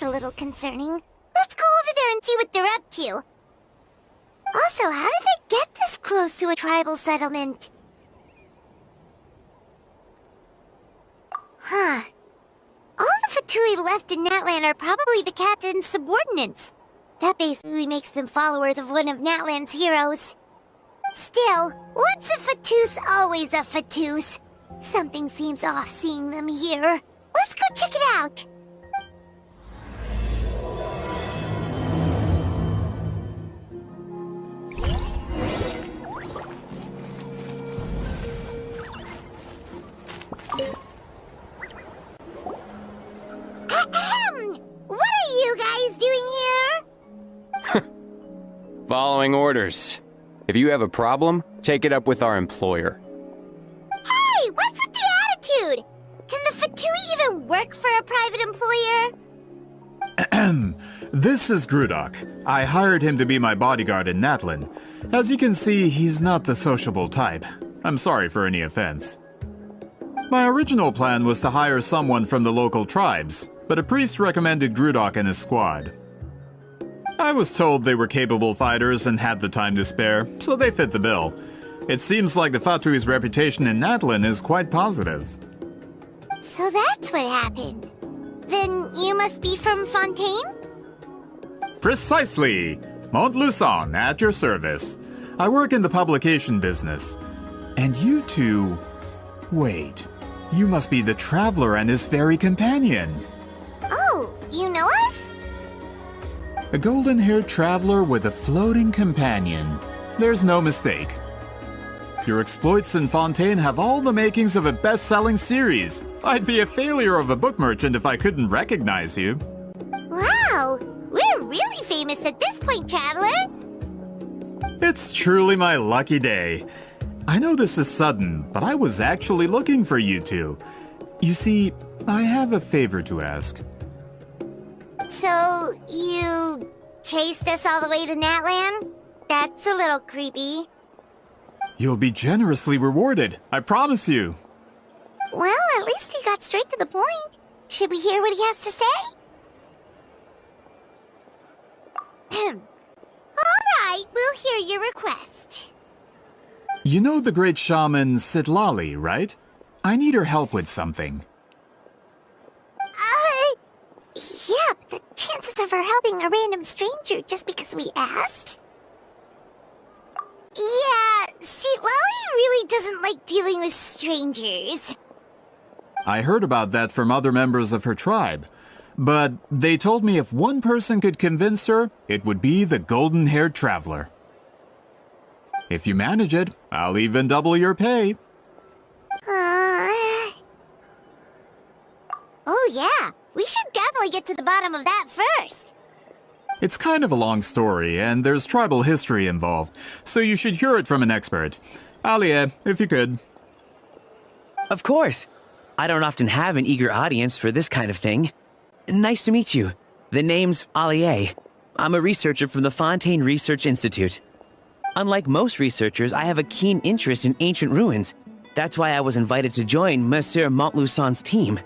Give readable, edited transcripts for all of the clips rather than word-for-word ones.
that's a little concerning. Let's go over there and see what they're up to. Also, how did they get this close to a tribal settlement? Huh. All the Fatui left in Natlan are probably the captain's subordinates. That basically makes them followers of one of Natlan's heroes. Still, what's a Fatus always a Fatus? Something seems off seeing them here. Let's go check it out! Ahem! What are you guys doing here? Following orders. If you have a problem, take it up with our employer. Hey, what's with the attitude? Can the Fatui even work for a private employer? This is Grudok. I hired him to be my bodyguard in Natlan. As you can see, he's not the sociable type. I'm sorry for any offense. My original plan was to hire someone from the local tribes, but a priest recommended Grudok and his squad. I was told they were capable fighters and had the time to spare, so they fit the bill. It seems like the Fatui's reputation in Natlan is quite positive. So that's what happened. Then you must be from Fontaine? Precisely! Montluçon, at your service. I work in the publication business. And you two... Wait, you must be the traveler and his fairy companion. Oh, you know us? A golden-haired traveler with a floating companion. There's no mistake. Your exploits in Fontaine have all the makings of a best-selling series. I'd be a failure of a book merchant if I couldn't recognize you. Wow, we're really famous at this point, traveler. It's truly my lucky day. I know this is sudden, but I was actually looking for you two. You see, I have a favor to ask. So, you chased us all the way to Natlan? That's a little creepy. You'll be generously rewarded, I promise you. Well, at least he got straight to the point. Should we hear what he has to say? Alright, we'll hear your request. You know the great shaman Citlali, right? I need her help with something. Yeah, but the chances of her helping a random stranger just because we asked? Yeah, Citlali really doesn't like dealing with strangers. I heard about that from other members of her tribe. But they told me if one person could convince her, it would be the golden-haired traveler. If you manage it, I'll even double your pay. Oh yeah, we should definitely get to the bottom of that first. It's kind of a long story, and there's tribal history involved, so you should hear it from an expert. Alie, if you could. Of course. I don't often have an eager audience for this kind of thing. Nice to meet you. The name's Alie. I'm a researcher from the Fontaine Research Institute. Unlike most researchers, I have a keen interest in ancient ruins. That's why I was invited to join Monsieur Montluçon's team.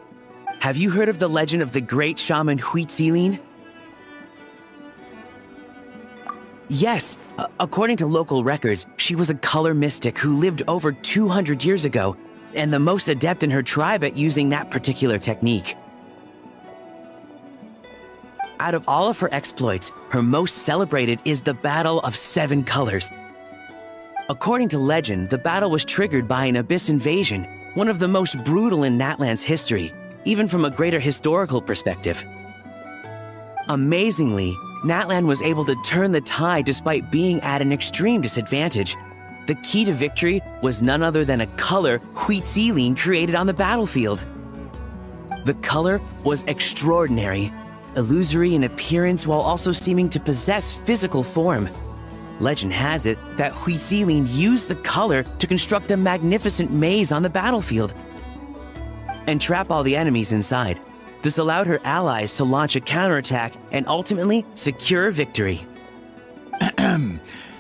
Have you heard of the legend of the great shaman Citlali? Yes, according to local records, she was a color mystic who lived over 200 years ago, and the most adept in her tribe at using that particular technique. Out of all of her exploits, her most celebrated is the Battle of Seven Colors. According to legend, the battle was triggered by an abyss invasion, one of the most brutal in Natlan's history, even from a greater historical perspective. Amazingly, Natlan was able to turn the tide despite being at an extreme disadvantage. The key to victory was none other than a color Citlali created on the battlefield. The color was extraordinary, illusory in appearance while also seeming to possess physical form. Legend has it that Citlali used the color to construct a magnificent maze on the battlefield and trap all the enemies inside. This allowed her allies to launch a counterattack and ultimately secure victory.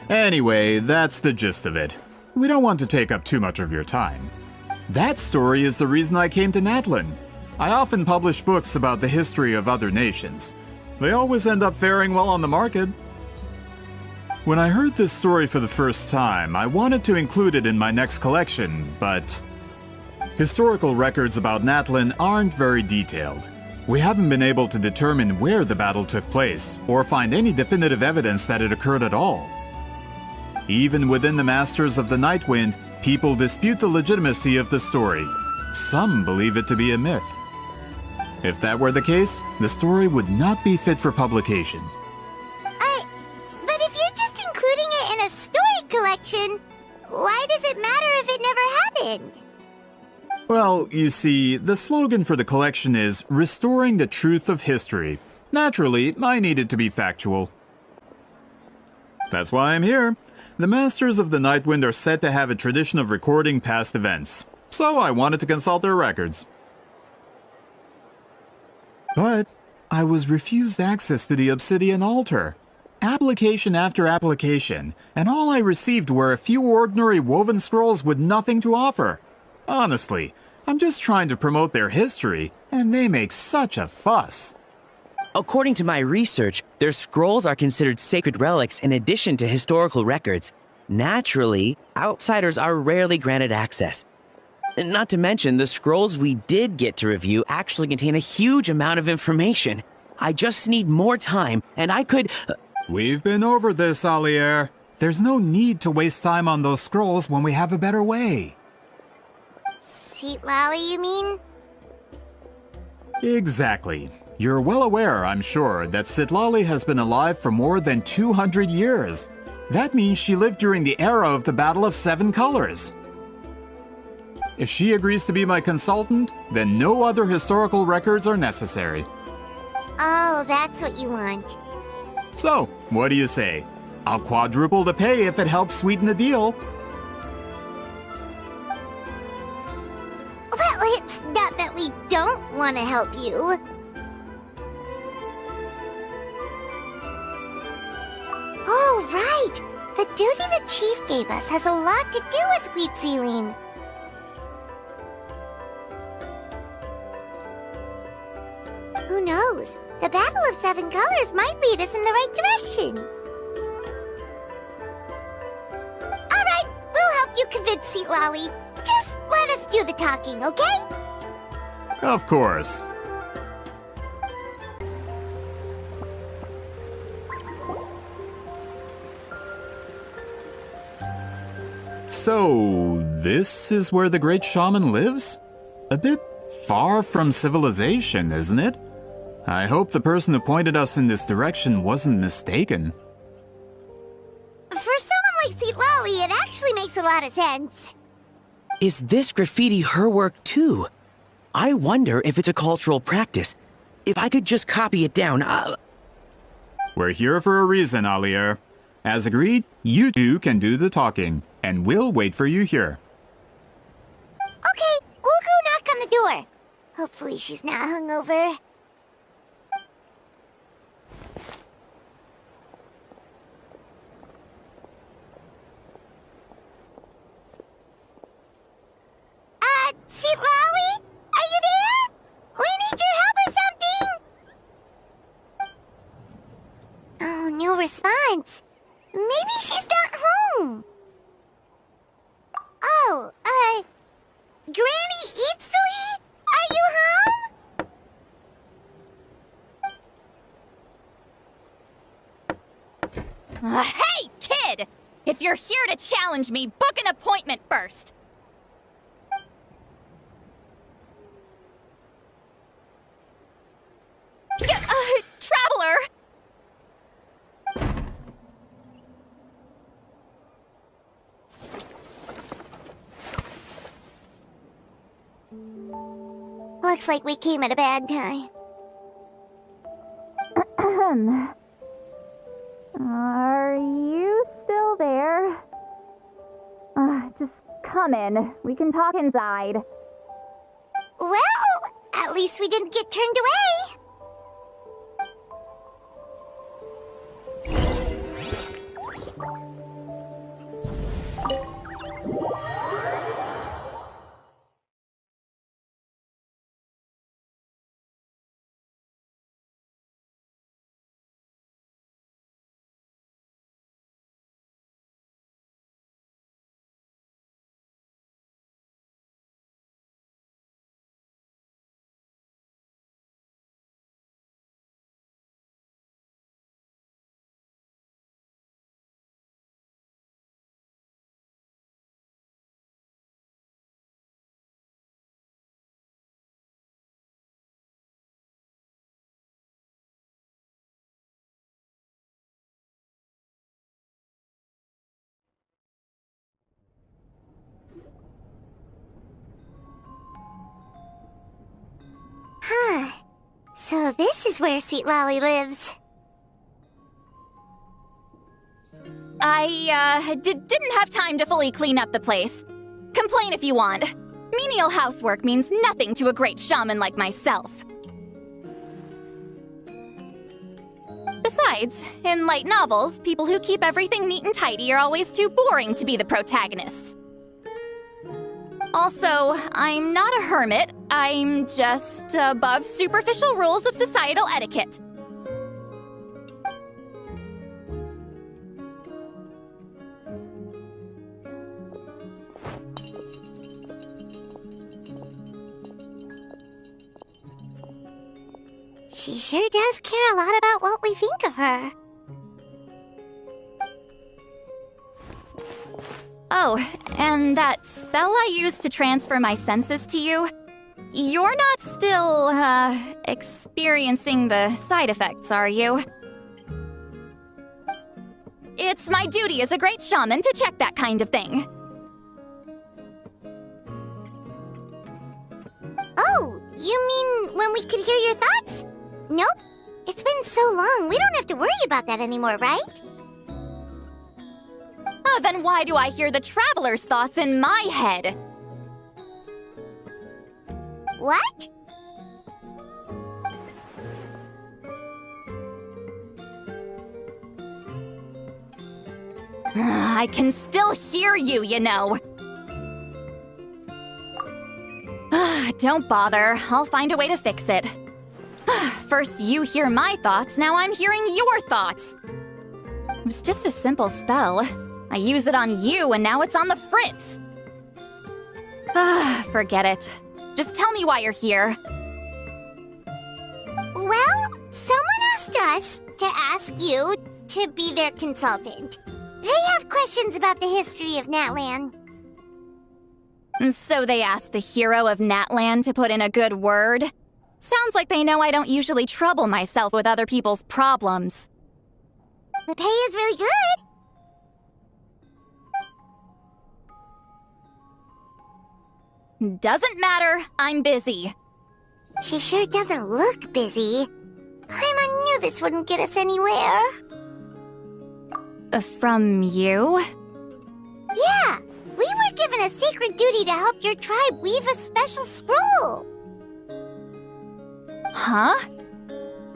Anyway, that's the gist of it. We don't want to take up too much of your time. That story is the reason I came to Natlan. I often publish books about the history of other nations. They always end up faring well on the market. When I heard this story for the first time, I wanted to include it in my next collection, but historical records about Natlin aren't very detailed. We haven't been able to determine where the battle took place, or find any definitive evidence that it occurred at all. Even within the Masters of the Nightwind, people dispute the legitimacy of the story. Some believe it to be a myth. If that were the case, the story would not be fit for publication. But if you're just including it in a story collection, why does it matter if it never happened? Well, you see, the slogan for the collection is Restoring the Truth of History. Naturally, I needed to be factual. That's why I'm here. The Masters of the Nightwind are said to have a tradition of recording past events, so I wanted to consult their records. But I was refused access to the Obsidian Altar. Application after application, and all I received were a few ordinary woven scrolls with nothing to offer. Honestly, I'm just trying to promote their history, and they make such a fuss. According to my research, their scrolls are considered sacred relics in addition to historical records. Naturally, outsiders are rarely granted access. Not to mention, the scrolls we did get to review actually contain a huge amount of information. I just need more time, and I could... We've been over this, Alier. There's no need to waste time on those scrolls when we have a better way. Citlali, you mean? Exactly. You're well aware, I'm sure, that Citlali has been alive for more than 200 years. That means she lived during the era of the Battle of Seven Colors. If she agrees to be my consultant, then no other historical records are necessary. Oh, that's what you want. So, what do you say? I'll quadruple the pay if it helps sweeten the deal. Well, it's not that we don't want to help you. Oh, right! The duty the chief gave us has a lot to do with wheat sealing. Who knows? The Battle of Seven Colors might lead us in the right direction. Alright, we'll help you convince Citlali. Just let us do the talking, okay? Of course. So, this is where the great shaman lives? A bit far from civilization, isn't it? I hope the person who pointed us in this direction wasn't mistaken. For someone like Citlali, it actually makes a lot of sense. Is this graffiti her work too? I wonder if it's a cultural practice. If I could just copy it down, We're here for a reason, Alier. As agreed, you two can do the talking, and we'll wait for you here. Okay, we'll go knock on the door. Hopefully she's not hungover. Citlali? Are you there? We need your help with something! Oh, no response. Maybe she's not home. Oh, Granny Citlali? Are you home? Hey, kid! If you're here to challenge me, book an appointment first! Traveler! Looks like we came at a bad time. Are you still there? Just come in. We can talk inside. Well, at least we didn't get turned away. So this is where Citlali lives. I didn't have time to fully clean up the place. Complain if you want. Menial housework means nothing to a great shaman like myself. Besides, in light novels, people who keep everything neat and tidy are always too boring to be the protagonists. Also, I'm not a hermit. I'm just above superficial rules of societal etiquette. She sure does care a lot about what we think of her. Oh, and that spell I used to transfer my senses to you? You're not still, experiencing the side effects, are you? It's my duty as a great shaman to check that kind of thing. Oh, you mean when we could hear your thoughts? Nope. It's been so long, we don't have to worry about that anymore, right? Then why do I hear the traveler's thoughts in my head? What? I can still hear you, you know. Don't bother. I'll find a way to fix it. First you hear my thoughts, now I'm hearing your thoughts. It was just a simple spell. I use it on you, and now it's on the fritz. Forget it. Just tell me why you're here. Well, someone asked us to ask you to be their consultant. They have questions about the history of Natlan. So they asked the hero of Natlan to put in a good word? Sounds like they know I don't usually trouble myself with other people's problems. The pay is really good. Doesn't matter, I'm busy. She sure doesn't look busy. Paimon knew this wouldn't get us anywhere. From you? Yeah, we were given a sacred duty to help your tribe weave a special scroll. Huh?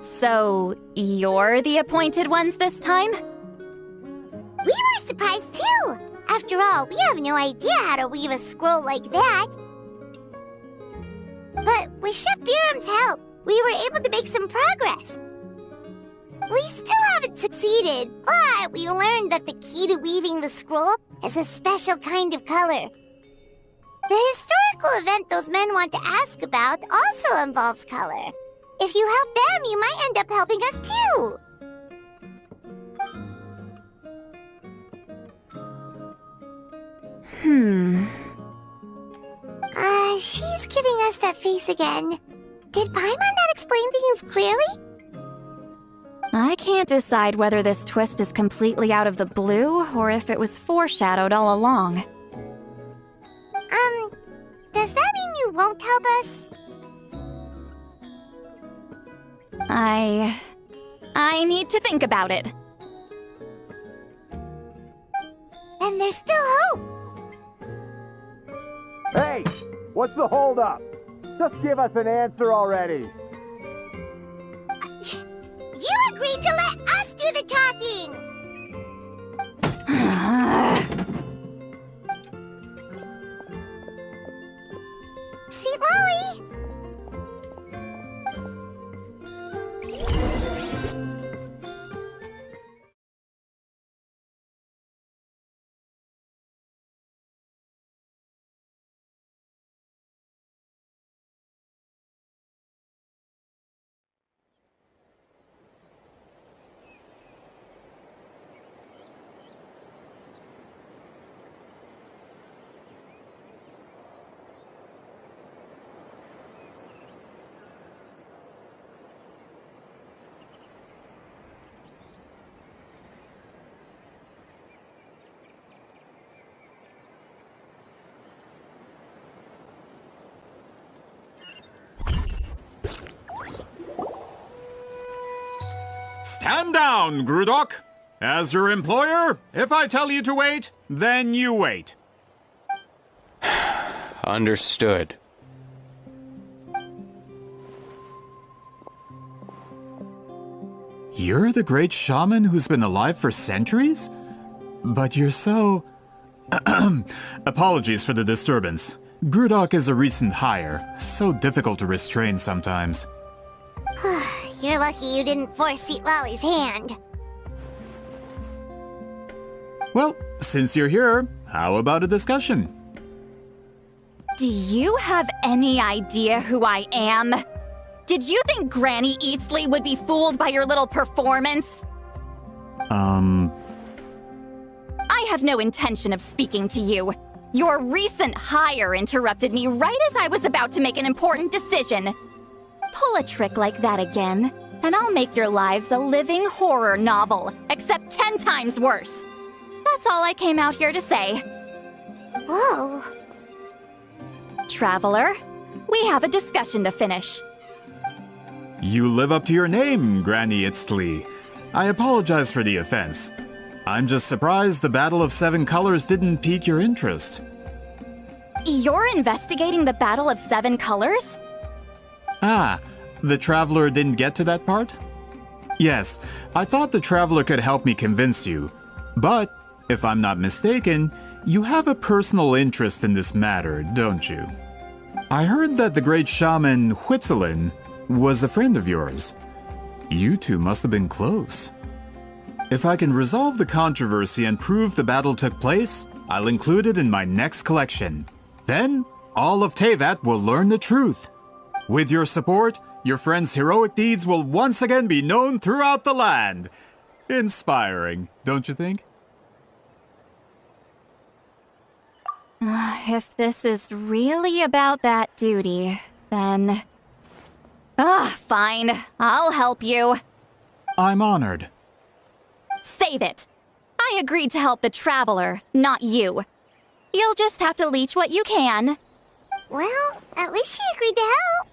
So, you're the appointed ones this time? We were surprised too. After all, we have no idea how to weave a scroll like that. But with Chef Biram's help, we were able to make some progress. We still haven't succeeded, but we learned that the key to weaving the scroll is a special kind of color. The historical event those men want to ask about also involves color. If you help them, you might end up helping us too. She's giving us that face again. Did Paimon not explain things clearly? I can't decide whether this twist is completely out of the blue or if it was foreshadowed all along. Does that mean you won't help us? I need to think about it. Then there's still hope. Hey! What's the holdup? Just give us an answer already. You agreed to let us do the talking. Citlali! Stand down, Grudok! As your employer, if I tell you to wait, then you wait. Understood. You're the great shaman who's been alive for centuries? But you're so... Apologies for the disturbance. Grudok is a recent hire, so difficult to restrain sometimes. You're lucky you didn't force Citlali's hand. Well, since you're here, how about a discussion? Do you have any idea who I am? Did you think Granny Eatsley would be fooled by your little performance? I have no intention of speaking to you. Your recent hire interrupted me right as I was about to make an important decision. Pull a trick like that again, and I'll make your lives a living horror novel, except 10 times worse. That's all I came out here to say. Whoa. Traveler, we have a discussion to finish. You live up to your name, Granny Itztli. I apologize for the offense. I'm just surprised the Battle of Seven Colors didn't pique your interest. You're investigating the Battle of Seven Colors? Ah, the Traveler didn't get to that part? Yes, I thought the Traveler could help me convince you. But, if I'm not mistaken, you have a personal interest in this matter, don't you? I heard that the great shaman Huitzilin was a friend of yours. You two must have been close. If I can resolve the controversy and prove the battle took place, I'll include it in my next collection. Then, all of Teyvat will learn the truth. With your support, your friend's heroic deeds will once again be known throughout the land. Inspiring, don't you think? If this is really about that duty, then... fine. I'll help you. I'm honored. Save it. I agreed to help the Traveler, not you. You'll just have to leech what you can. Well, at least she agreed to help.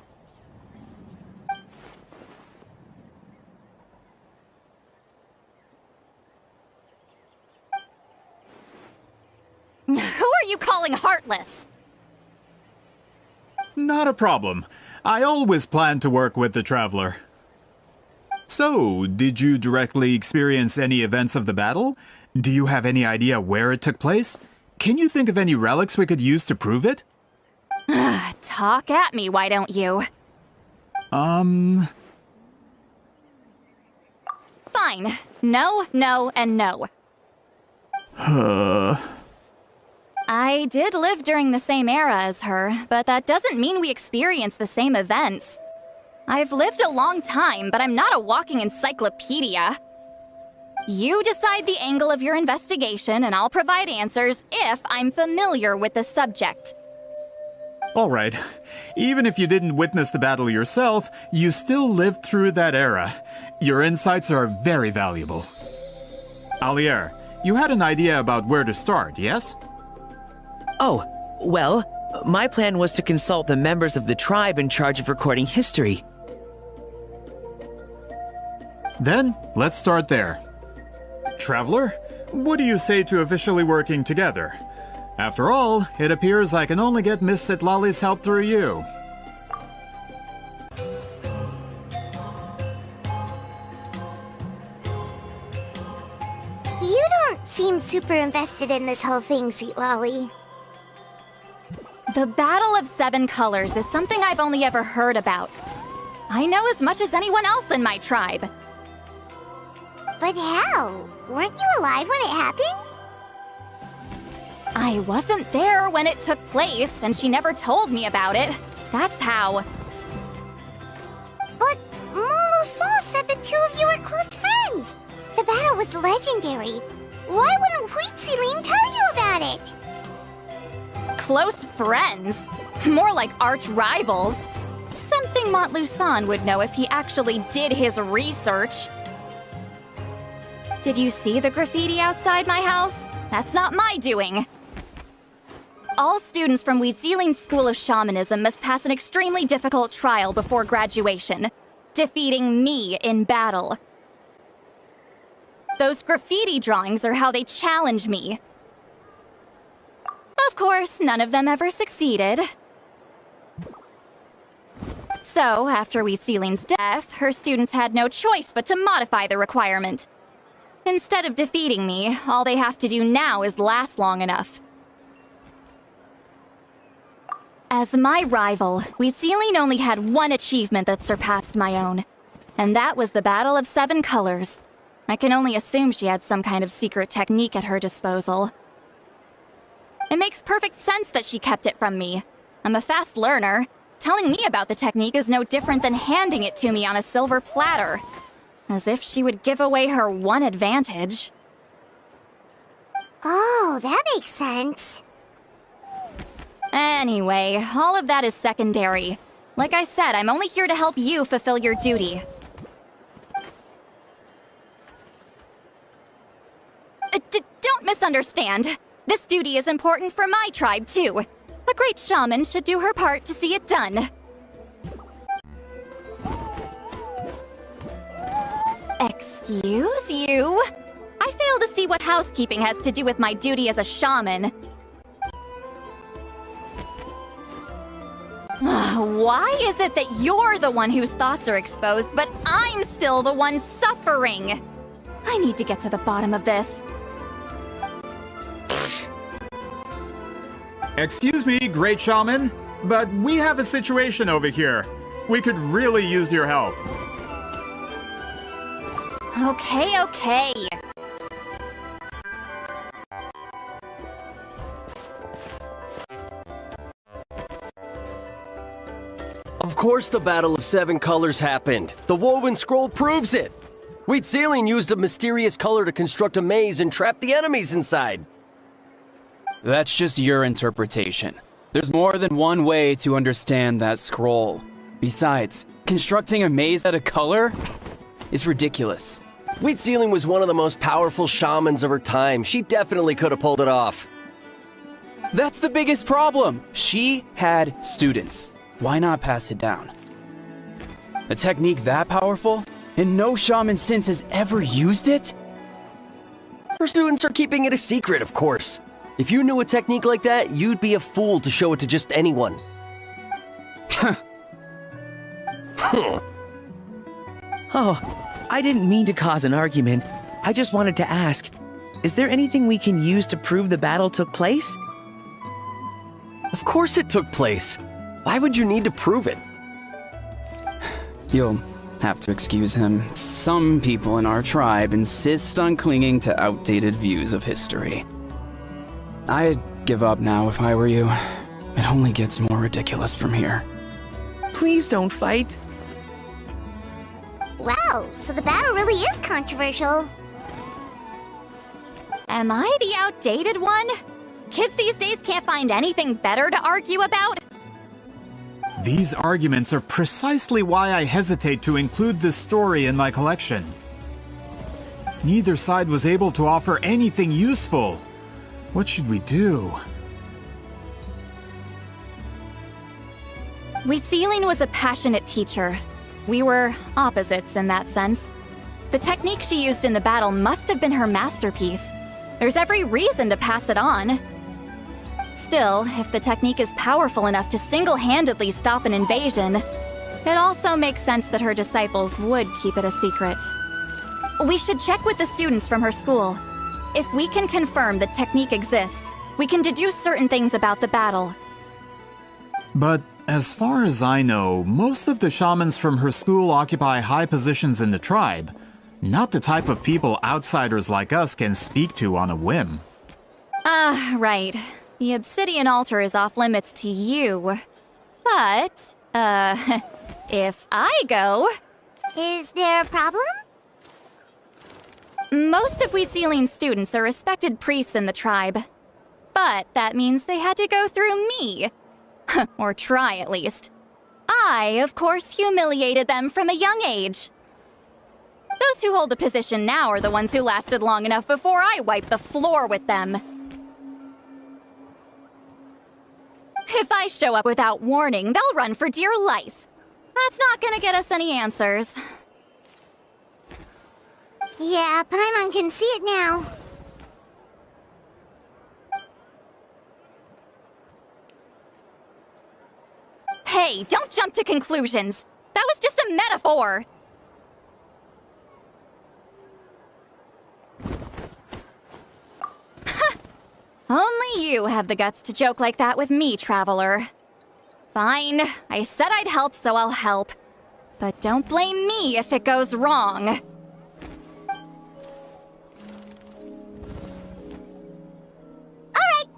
Who are you calling heartless? Not a problem. I always plan to work with the Traveler. So, did you directly experience any events of the battle? Do you have any idea where it took place? Can you think of any relics we could use to prove it? Talk at me, why don't you? Fine. Fine. No, no, and no. I did live during the same era as her, but that doesn't mean we experienced the same events. I've lived a long time, but I'm not a walking encyclopedia. You decide the angle of your investigation, and I'll provide answers if I'm familiar with the subject. All right. Even if you didn't witness the battle yourself, you still lived through that era. Your insights are very valuable. Alier, you had an idea about where to start, yes? Oh, well, my plan was to consult the members of the tribe in charge of recording history. Then, let's start there. Traveler, what do you say to officially working together? After all, it appears I can only get Miss Citlali's help through you. You don't seem super invested in this whole thing, Citlali. The Battle of Seven Colors is something I've only ever heard about. I know as much as anyone else in my tribe. But how? Weren't you alive when it happened? I wasn't there when it took place, and she never told me about it. That's how. But Molu-Saw said the two of you were close friends. The battle was legendary. Why wouldn't Huitzilin tell you about it? Close friends? More like arch rivals. Something Montluçon would know if he actually did his research. Did you see the graffiti outside my house? That's not my doing. All students from Huitzilin's School of Shamanism must pass an extremely difficult trial before graduation, defeating me in battle. Those graffiti drawings are how they challenge me. Of course, none of them ever succeeded. So, after Wheat Ceiling's death, her students had no choice but to modify the requirement. Instead of defeating me, all they have to do now is last long enough. As my rival, Wheat Ceiling only had one achievement that surpassed my own, and that was the Battle of 7 Colors. I can only assume she had some kind of secret technique at her disposal. It makes perfect sense that she kept it from me. I'm a fast learner. Telling me about the technique is no different than handing it to me on a silver platter. As if she would give away her one advantage. Oh, that makes sense. Anyway, all of that is secondary. Like I said, I'm only here to help you fulfill your duty. Don't misunderstand. This duty is important for my tribe, too. A great shaman should do her part to see it done. Excuse you? I fail to see what housekeeping has to do with my duty as a shaman. Why is it that you're the one whose thoughts are exposed, but I'm still the one suffering? I need to get to the bottom of this. Excuse me, Great Shaman, but we have a situation over here. We could really use your help. Okay. Of course the Battle of 7 Colors happened. The woven scroll proves it. Wheat Ceiling used a mysterious color to construct a maze and trap the enemies inside. That's just your interpretation. There's more than one way to understand that scroll. Besides, constructing a maze out of color is ridiculous. Wheat Ceiling was one of the most powerful shamans of her time. She definitely could have pulled it off. That's the biggest problem. She had students. Why not pass it down? A technique that powerful, and no shaman since has ever used it? Her students are keeping it a secret, of course. If you knew a technique like that, you'd be a fool to show it to just anyone. Oh, I didn't mean to cause an argument. I just wanted to ask, is there anything we can use to prove the battle took place? Of course it took place. Why would you need to prove it? You'll have to excuse him. Some people in our tribe insist on clinging to outdated views of history. I'd give up now if I were you. It only gets more ridiculous from here. Please don't fight. Wow, so the battle really is controversial. Am I the outdated one? Kids these days can't find anything better to argue about? These arguments are precisely why I hesitate to include this story in my collection. Neither side was able to offer anything useful. What should we do? Wheat Ceiling was a passionate teacher. We were opposites in that sense. The technique she used in the battle must have been her masterpiece. There's every reason to pass it on. Still, if the technique is powerful enough to single-handedly stop an invasion, it also makes sense that her disciples would keep it a secret. We should check with the students from her school. If we can confirm the technique exists, we can deduce certain things about the battle. But as far as I know, most of the shamans from her school occupy high positions in the tribe. Not the type of people outsiders like us can speak to on a whim. Right. The obsidian altar is off limits to you. But, if I go... Is there a problem? Most of Wheat Ceiling's students are respected priests in the tribe. But that means they had to go through me. Or try, at least. I, of course, humiliated them from a young age. Those who hold the position now are the ones who lasted long enough before I wiped the floor with them. If I show up without warning, they'll run for dear life. That's not gonna get us any answers. Yeah, Paimon can see it now. Hey, don't jump to conclusions. That was just a metaphor. Only you have the guts to joke like that with me, Traveler. Fine, I said I'd help, so I'll help. But don't blame me if it goes wrong. Alright,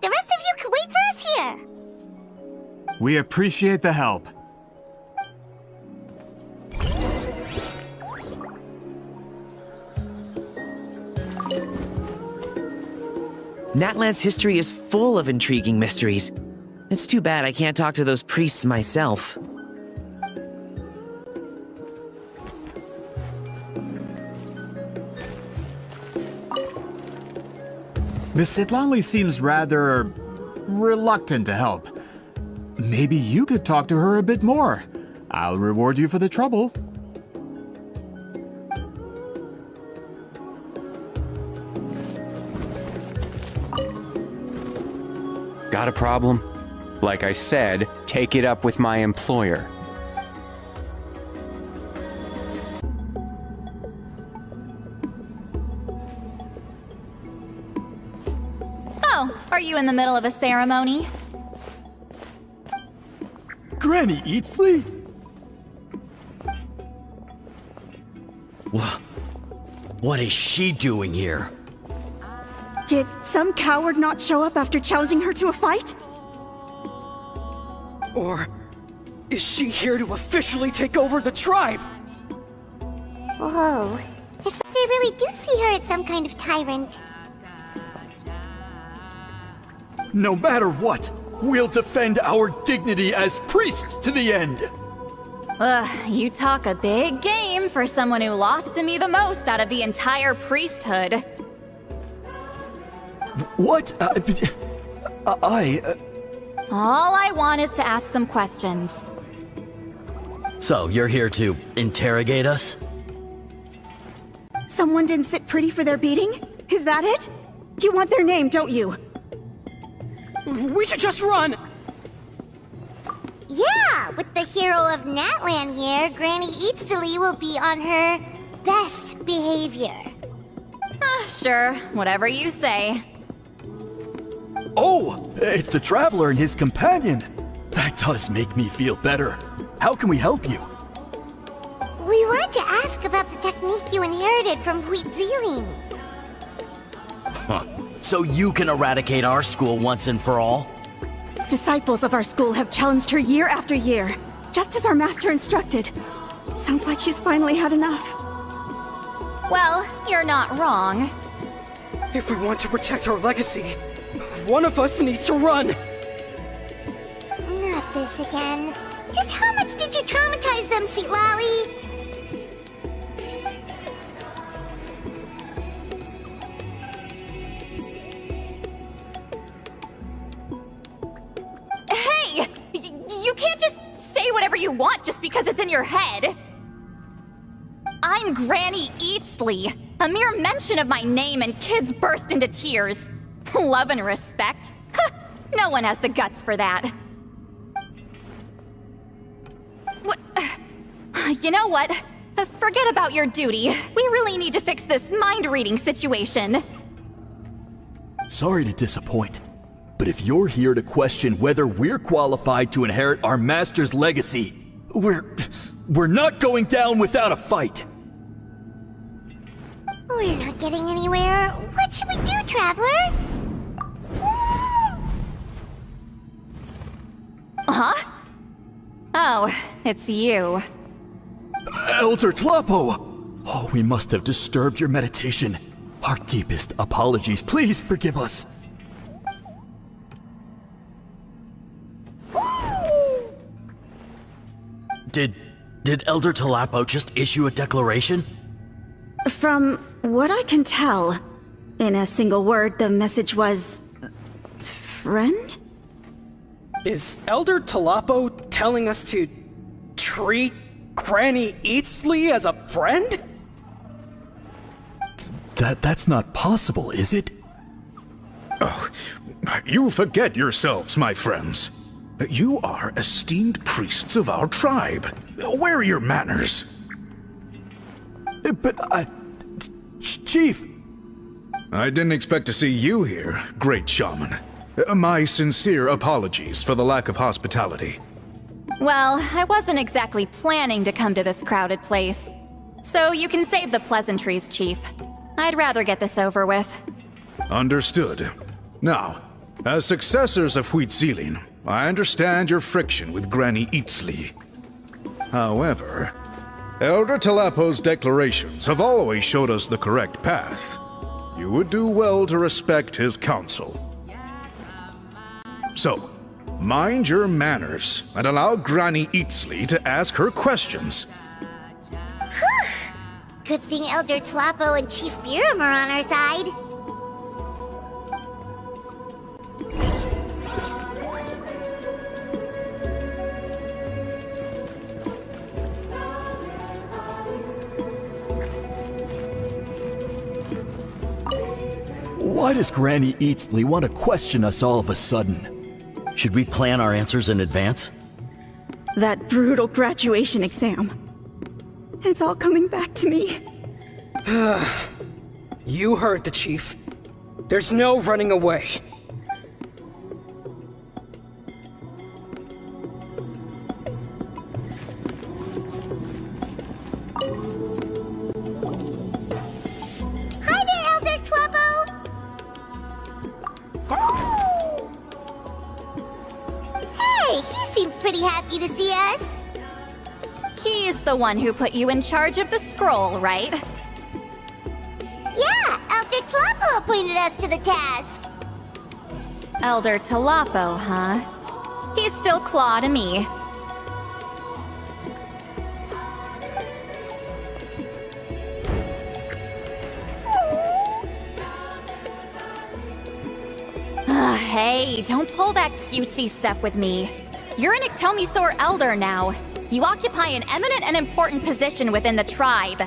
the rest of you can wait for us here. We appreciate the help. Natlan's history is full of intriguing mysteries. It's too bad I can't talk to those priests myself. Miss Citlali seems rather reluctant to help. Maybe you could talk to her a bit more. I'll reward you for the trouble. Got a problem? Like I said, take it up with my employer. Oh, are you in the middle of a ceremony? Granny Eatsley? What is she doing here? Did some coward not show up after challenging her to a fight? Or is she here to officially take over the tribe? Whoa. It's like they really do see her as some kind of tyrant. No matter what, we'll defend our dignity as priests to the end. Ugh, you talk a big game for someone who lost to me the most out of the entire priesthood. What? All I want is to ask some questions. So, you're here to interrogate us? Someone didn't sit pretty for their beating? Is that it? You want their name, don't you? We should just run! Yeah, with the hero of Natlan here, Granny Eatsley will be on her best behavior. Sure, whatever you say. Oh, it's the Traveler and his companion. That does make me feel better. How can we help you? We wanted to ask about the technique you inherited from Huitziling. Huh. So you can eradicate our school once and for all? Disciples of our school have challenged her year after year, just as our master instructed. Sounds like she's finally had enough. Well, you're not wrong. If we want to protect our legacy, one of us needs to run! Not this again. Just how much did you traumatize them, Citlali? Hey! You can't just say whatever you want just because it's in your head! I'm Granny Eatsley. A mere mention of my name and kids burst into tears. Love and respect? No one has the guts for that. What? You know what? Forget about your duty. We really need to fix this mind-reading situation. Sorry to disappoint, but if you're here to question whether we're qualified to inherit our master's legacy, we're not going down without a fight. We're not getting anywhere. What should we do, Traveler? Huh? Oh, it's you. Elder Tlapo! Oh, we must have disturbed your meditation. Our deepest apologies. Please forgive us. Did Elder Tlapo just issue a declaration? From what I can tell, in a single word, the message was... friend? Is Elder Tlapo telling us to treat Granny Eatsley as a friend? That's not possible, is it? Oh, you forget yourselves, my friends. You are esteemed priests of our tribe. Where are your manners? But Chief! I didn't expect to see you here, great shaman. My sincere apologies for the lack of hospitality. Well, I wasn't exactly planning to come to this crowded place. So you can save the pleasantries, Chief. I'd rather get this over with. Understood. Now, as successors of Citlali, I understand your friction with Granny Citlali. However, Elder Talapo's declarations have always showed us the correct path. You would do well to respect his counsel. So, mind your manners and allow Granny Citlali to ask her questions. Good thing Elder Talapo and Chief Biram are on our side. Why does Granny Citlali want to question us all of a sudden? Should we plan our answers in advance? That brutal graduation exam. It's all coming back to me. You heard the chief. There's no running away. Hi there, Elder Talapo! Hey, he seems pretty happy to see us. He's the one who put you in charge of the scroll, right? Yeah, Elder Talapo appointed us to the task. Elder Talapo, huh? He's still Claw to me. Hey, don't pull that cutesy stuff with me. You're an Iktomi-Sor Elder now. You occupy an eminent and important position within the tribe.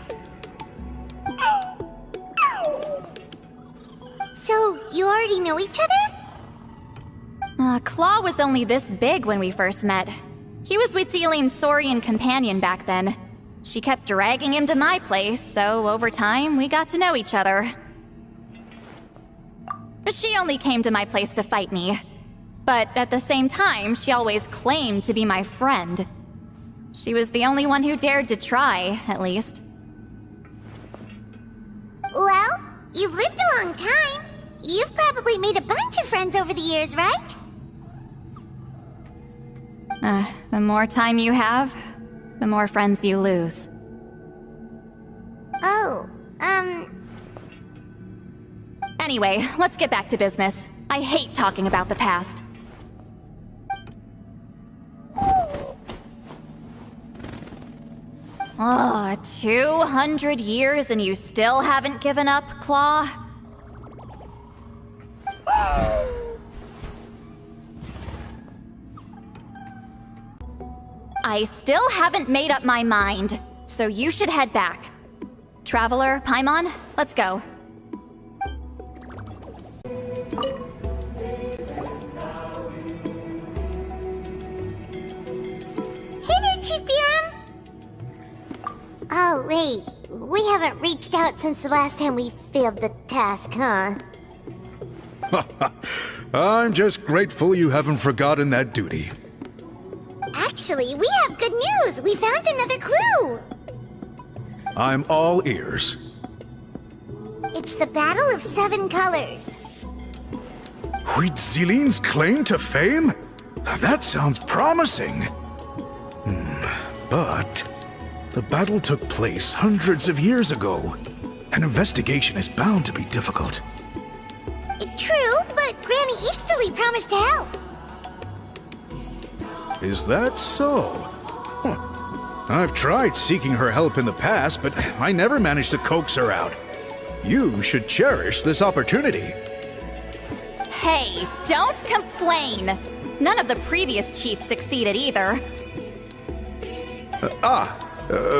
So, you already know each other? Claw was only this big when we first met. He was Citlali's Saurian companion back then. She kept dragging him to my place, so over time, we got to know each other. She only came to my place to fight me. But at the same time, she always claimed to be my friend. She was the only one who dared to try, at least. Well, you've lived a long time. You've probably made a bunch of friends over the years, right? The more time you have, the more friends you lose. Oh, Anyway, let's get back to business. I hate talking about the past. Oh, 200 years and you still haven't given up, Claw? I still haven't made up my mind, so you should head back. Traveler, Paimon, let's go. Hey there, Chief Biram! Oh, wait. We haven't reached out since the last time we failed the task, huh? I'm just grateful you haven't forgotten that duty. Actually, we have good news! We found another clue! I'm all ears. It's the Battle of Seven Colors. Citlali's claim to fame? That sounds promising. But the battle took place hundreds of years ago. An investigation is bound to be difficult. True, but Granny Citlali promised to help. Is that so? I've tried seeking her help in the past, but I never managed to coax her out. You should cherish this opportunity. Hey, don't complain! None of the previous chiefs succeeded either.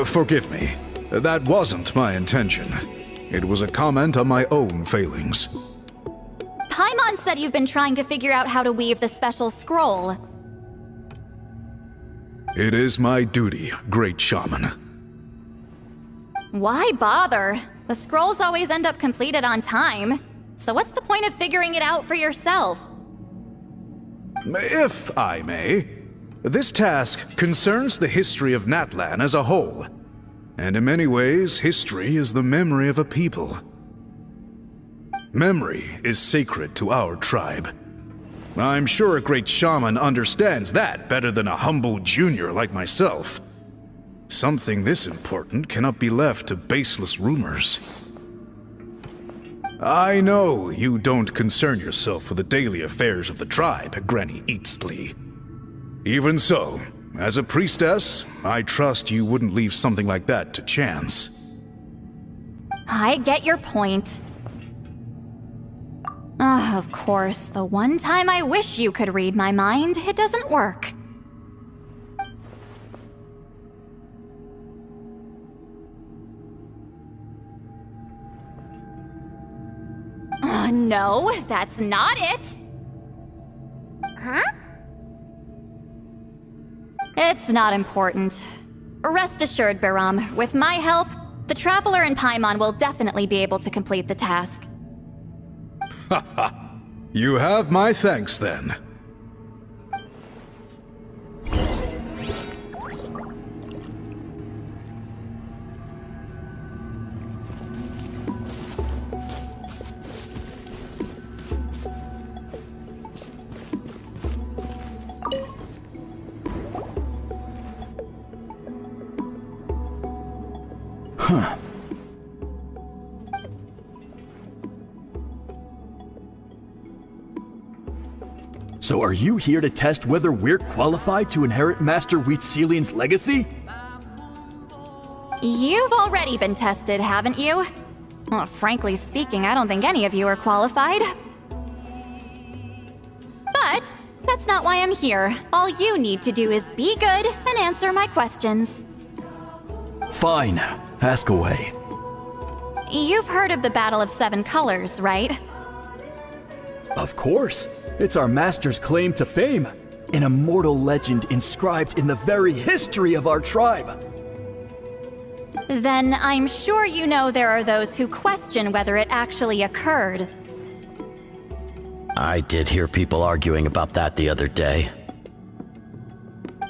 Forgive me. That wasn't my intention. It was a comment on my own failings. Paimon said you've been trying to figure out how to weave the special scroll. It is my duty, great shaman. Why bother? The scrolls always end up completed on time. So what's the point of figuring it out for yourself? If I may, this task concerns the history of Natlan as a whole. And in many ways, history is the memory of a people. Memory is sacred to our tribe. I'm sure a great shaman understands that better than a humble junior like myself. Something this important cannot be left to baseless rumors. I know you don't concern yourself with the daily affairs of the tribe, Granny Citlali. Even so, as a priestess, I trust you wouldn't leave something like that to chance. I get your point. Of course, the one time I wish you could read my mind, it doesn't work. No, that's not it! Huh? It's not important. Rest assured, Biram, with my help, the Traveler and Paimon will definitely be able to complete the task. Haha. You have my thanks then. Huh. So are you here to test whether we're qualified to inherit Master Citlali's legacy? You've already been tested, haven't you? Well, frankly speaking, I don't think any of you are qualified. But that's not why I'm here. All you need to do is be good and answer my questions. Fine. Ask away. You've heard of the Battle of Seven Colors, right? Of course. It's our master's claim to fame. An immortal legend inscribed in the very history of our tribe. Then I'm sure you know there are those who question whether it actually occurred. I did hear people arguing about that the other day.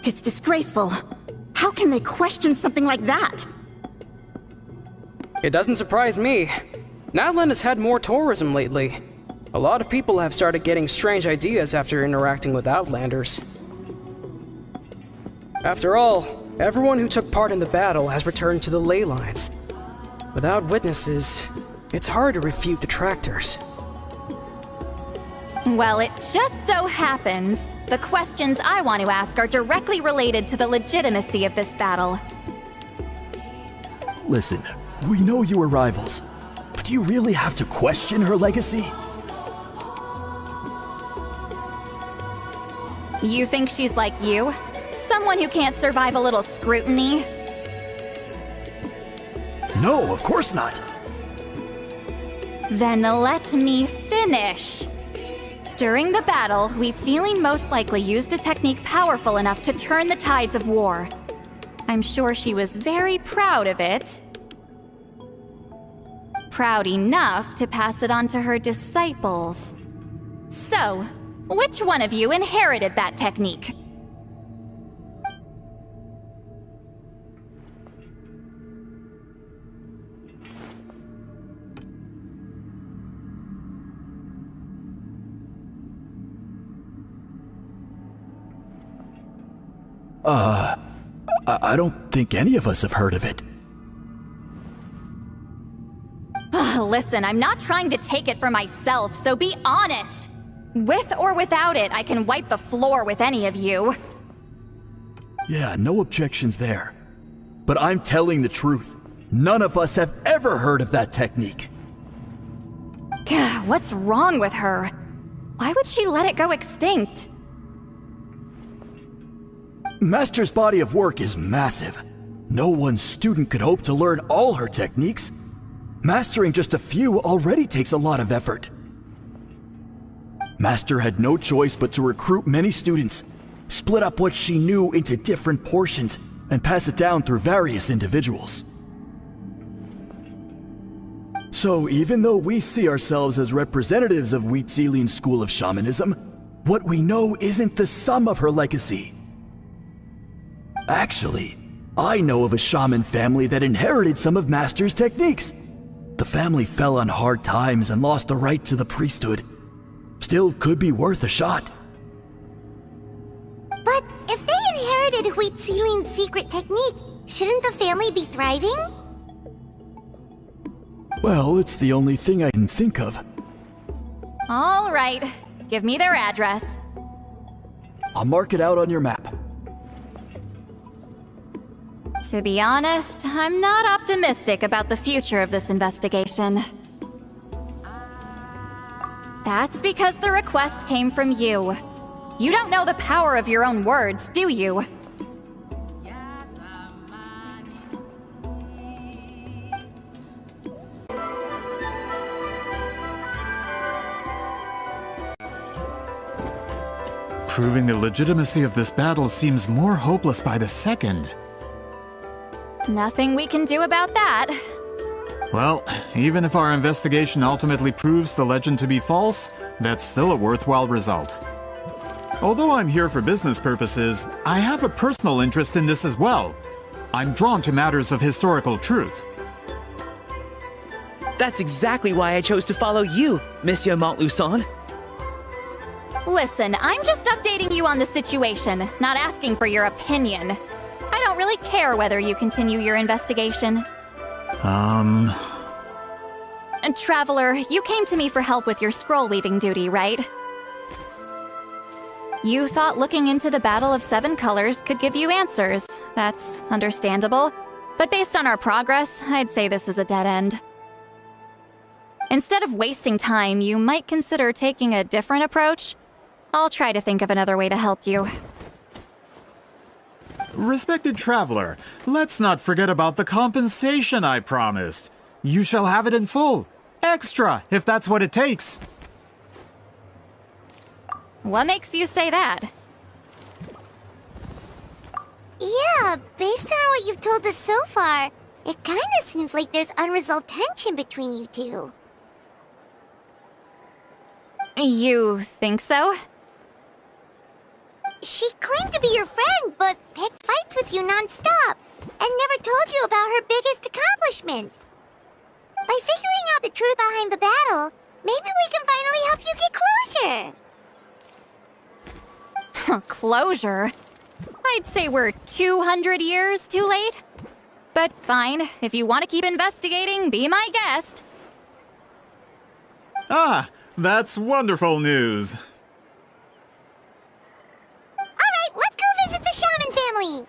It's disgraceful. How can they question something like that? It doesn't surprise me. Natlan has had more tourism lately. A lot of people have started getting strange ideas after interacting with Outlanders. After all, everyone who took part in the battle has returned to the ley lines. Without witnesses, it's hard to refute detractors. Well, it just so happens the questions I want to ask are directly related to the legitimacy of this battle. Listen, we know you are rivals, but do you really have to question her legacy? You think she's like you? Someone who can't survive a little scrutiny? No, of course not. Then let me finish. During the battle, Citlali most likely used a technique powerful enough to turn the tides of war. I'm sure she was very proud of it. Proud enough to pass it on to her disciples. So, which one of you inherited that technique? I don't think any of us have heard of it. Listen, I'm not trying to take it for myself, so be honest. With or without it, I can wipe the floor with any of you. Yeah, no objections there. But I'm telling the truth. None of us have ever heard of that technique. Gah, what's wrong with her? Why would she let it go extinct? Master's body of work is massive. No one student could hope to learn all her techniques. Mastering just a few already takes a lot of effort. Master had no choice but to recruit many students, split up what she knew into different portions, and pass it down through various individuals. So even though we see ourselves as representatives of Wheat Sealing's school of shamanism, what we know isn't the sum of her legacy. Actually, I know of a shaman family that inherited some of Master's techniques. The family fell on hard times and lost the right to the priesthood. Still could be worth a shot. But if they inherited Wheat Sealing's secret technique, shouldn't the family be thriving? Well, it's the only thing I can think of. All right, give me their address. I'll mark it out on your map. To be honest, I'm not optimistic about the future of this investigation. That's because the request came from you. You don't know the power of your own words, do you? Proving the legitimacy of this battle seems more hopeless by the second. Nothing we can do about that. Well, even if our investigation ultimately proves the legend to be false, that's still a worthwhile result. Although I'm here for business purposes, I have a personal interest in this as well. I'm drawn to matters of historical truth. That's exactly why I chose to follow you, Monsieur Montluçon. Listen, I'm just updating you on the situation, not asking for your opinion. I don't really care whether you continue your investigation. And Traveler, you came to me for help with your scroll weaving duty, right? You thought looking into the Battle of Seven Colors could give you answers. That's understandable. But based on our progress, I'd say this is a dead end. Instead of wasting time, you might consider taking a different approach. I'll try to think of another way to help you. Respected Traveler, let's not forget about the compensation I promised. You shall have it in full. Extra, if that's what it takes. What makes you say that? Yeah, based on what you've told us so far, it kinda seems like there's unresolved tension between you two. You think so? She claimed to be your friend, but picked fights with you non-stop, and never told you about her biggest accomplishment. By figuring out the truth behind the battle, maybe we can finally help you get closure. Closure? I'd say we're 200 years too late. But fine, if you want to keep investigating, be my guest. Ah, that's wonderful news. Alright, let's go visit the shaman family!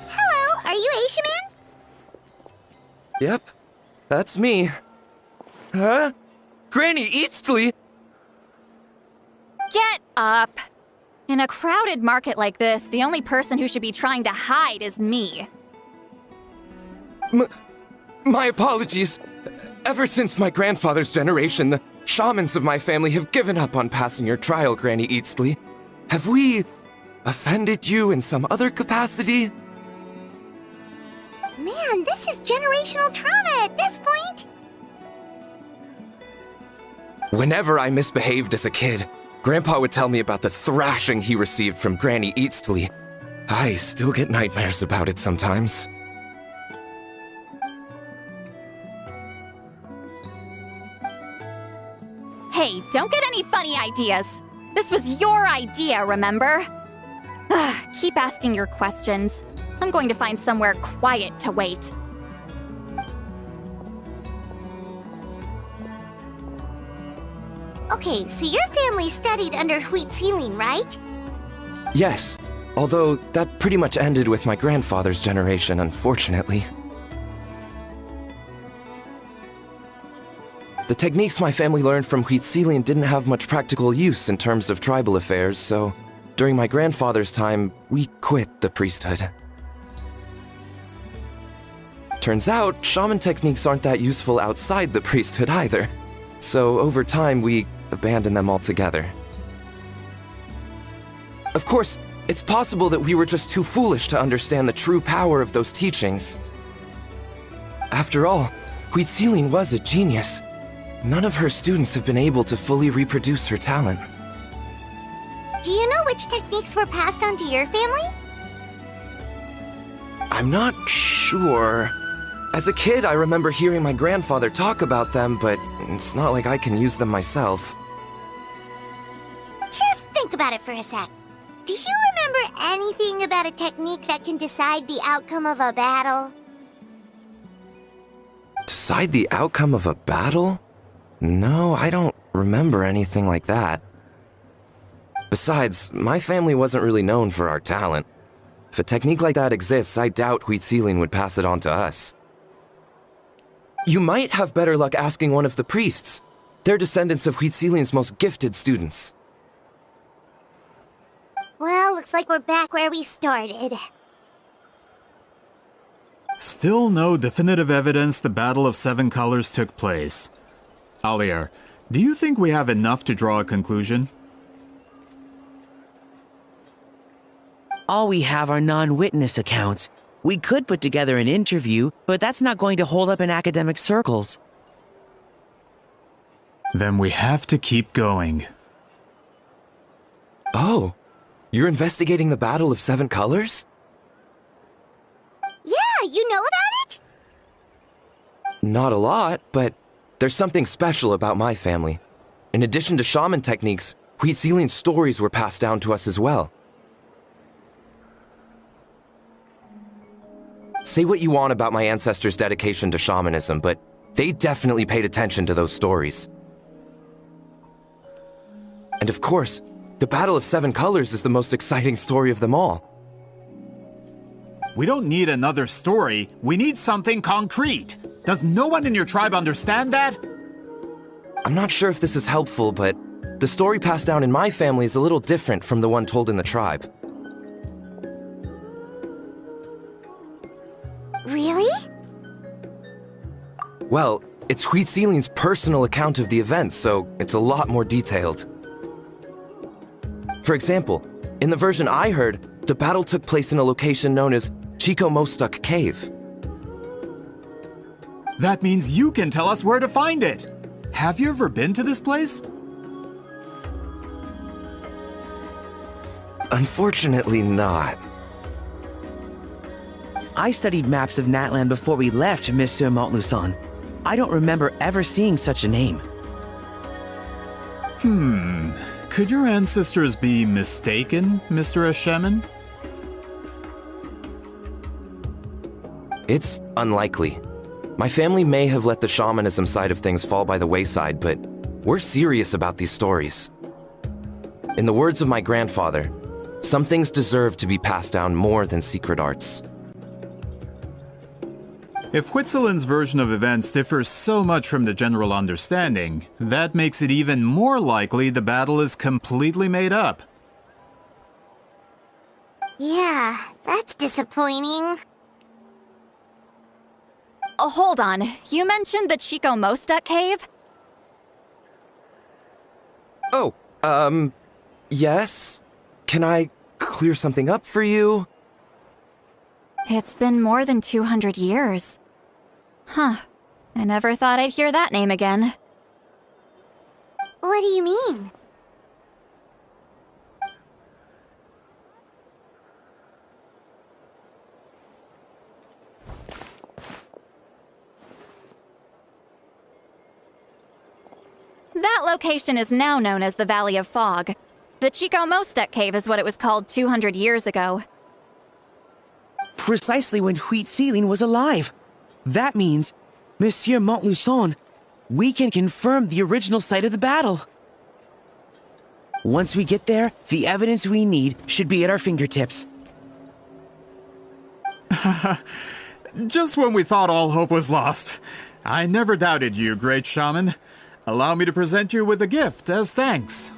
Hello, are you Aisha Man? Yep, that's me. Huh? Granny Eatsley? Get up! In a crowded market like this, the only person who should be trying to hide is me. My apologies. Ever since my grandfather's generation, the shamans of my family have given up on passing your trial, Granny Eatsley. Have we offended you in some other capacity? Man, this is generational trauma at this point! Whenever I misbehaved as a kid, Grandpa would tell me about the thrashing he received from Granny Eatsley. I still get nightmares about it sometimes. Hey, don't get any funny ideas. This was your idea, remember? Keep asking your questions. I'm going to find somewhere quiet to wait. Okay, so your family studied under Wheat Sealing, right? Yes, although that pretty much ended with my grandfather's generation, unfortunately. The techniques my family learned from Citlali didn't have much practical use in terms of tribal affairs, so during my grandfather's time, we quit the priesthood. Turns out, shaman techniques aren't that useful outside the priesthood either. So over time, we abandoned them altogether. Of course, it's possible that we were just too foolish to understand the true power of those teachings. After all, Citlali was a genius. None of her students have been able to fully reproduce her talent. Do you know which techniques were passed on to your family? I'm not sure. As a kid, I remember hearing my grandfather talk about them, but it's not like I can use them myself. Just think about it for a sec. Do you remember anything about a technique that can decide the outcome of a battle? Decide the outcome of a battle? No, I don't remember anything like that. Besides, my family wasn't really known for our talent. If a technique like that exists, I doubt Citlali would pass it on to us. You might have better luck asking one of the priests. They're descendants of Citlali's most gifted students. Well, looks like we're back where we started. Still no definitive evidence the Battle of Seven Colors took place. Alier, do you think we have enough to draw a conclusion? All we have are non-witness accounts. We could put together an interview, but that's not going to hold up in academic circles. Then we have to keep going. Oh, you're investigating the Battle of Seven Colors? Yeah, you know about it? Not a lot, but there's something special about my family. In addition to shaman techniques, Citlali's stories were passed down to us as well. Say what you want about my ancestors' dedication to shamanism, but they definitely paid attention to those stories. And of course, the Battle of Seven Colors is the most exciting story of them all. We don't need another story. We need something concrete. Does no one in your tribe understand that? I'm not sure if this is helpful, but the story passed down in my family is a little different from the one told in the tribe. Really? Well, it's Citlali's personal account of the events, so it's a lot more detailed. For example, in the version I heard, the battle took place in a location known as Chico Mostuk Cave. That means you can tell us where to find it. Have you ever been to this place? Unfortunately not. I studied maps of Natlan before we left, Monsieur Montluçon. I don't remember ever seeing such a name. Could your ancestors be mistaken, Mr. Ashemin? It's unlikely. My family may have let the shamanism side of things fall by the wayside, but we're serious about these stories. In the words of my grandfather, some things deserve to be passed down more than secret arts. If Huitzilin's version of events differs so much from the general understanding, that makes it even more likely the battle is completely made up. Yeah, that's disappointing. Oh, hold on. You mentioned the Chico Mostuk Cave? Oh, yes? Can I clear something up for you? It's been more than 200 years. Huh. I never thought I'd hear that name again. What do you mean? That location is now known as the Valley of Fog. The Chico Mostuk Cave is what it was called 200 years ago. Precisely when Huitzilin was alive. That means, Monsieur Montluçon, we can confirm the original site of the battle. Once we get there, the evidence we need should be at our fingertips. Just when we thought all hope was lost. I never doubted you, great shaman. Allow me to present you with a gift as thanks.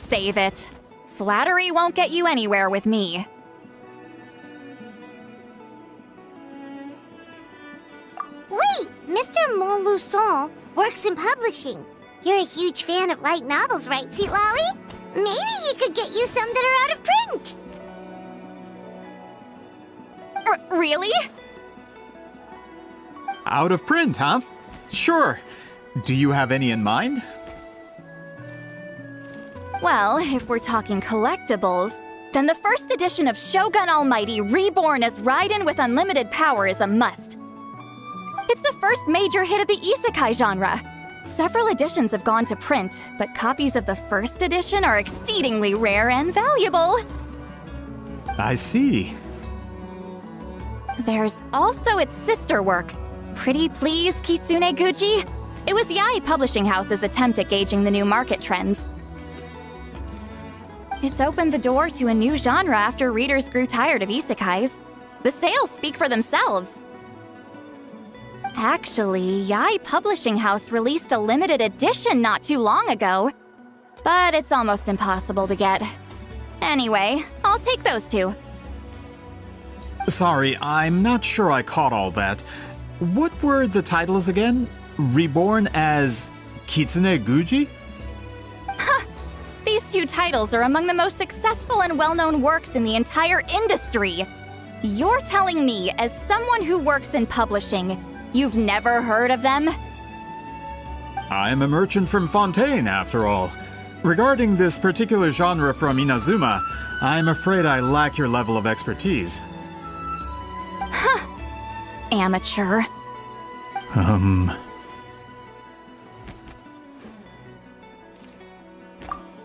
Save it. Flattery won't get you anywhere with me. Wait, Mr. Montluçon works in publishing. You're a huge fan of light novels, right, Citlali? Maybe he could get you some that are out of print. Really? Out of print, huh? Sure. Do you have any in mind? Well, if we're talking collectibles, then the first edition of Shogun Almighty Reborn as Raiden with Unlimited Power is a must. It's the first major hit of the isekai genre. Several editions have gone to print, but copies of the first edition are exceedingly rare and valuable. I see. There's also its sister work, Pretty Please Kitsune Guji. It was Yae Publishing House's attempt at gauging the new market trends. It's opened the door to a new genre after readers grew tired of isekais. The sales speak for themselves. Actually, Yae Publishing House released a limited edition not too long ago, but it's almost impossible to get. Anyway, I'll take those two. Sorry, I'm not sure I caught all that. What were the titles again? Reborn as Kitsune Guji? These two titles are among the most successful and well-known works in the entire industry. You're telling me, as someone who works in publishing, you've never heard of them? I'm a merchant from Fontaine, after all. Regarding this particular genre from Inazuma, I'm afraid I lack your level of expertise. Amateur.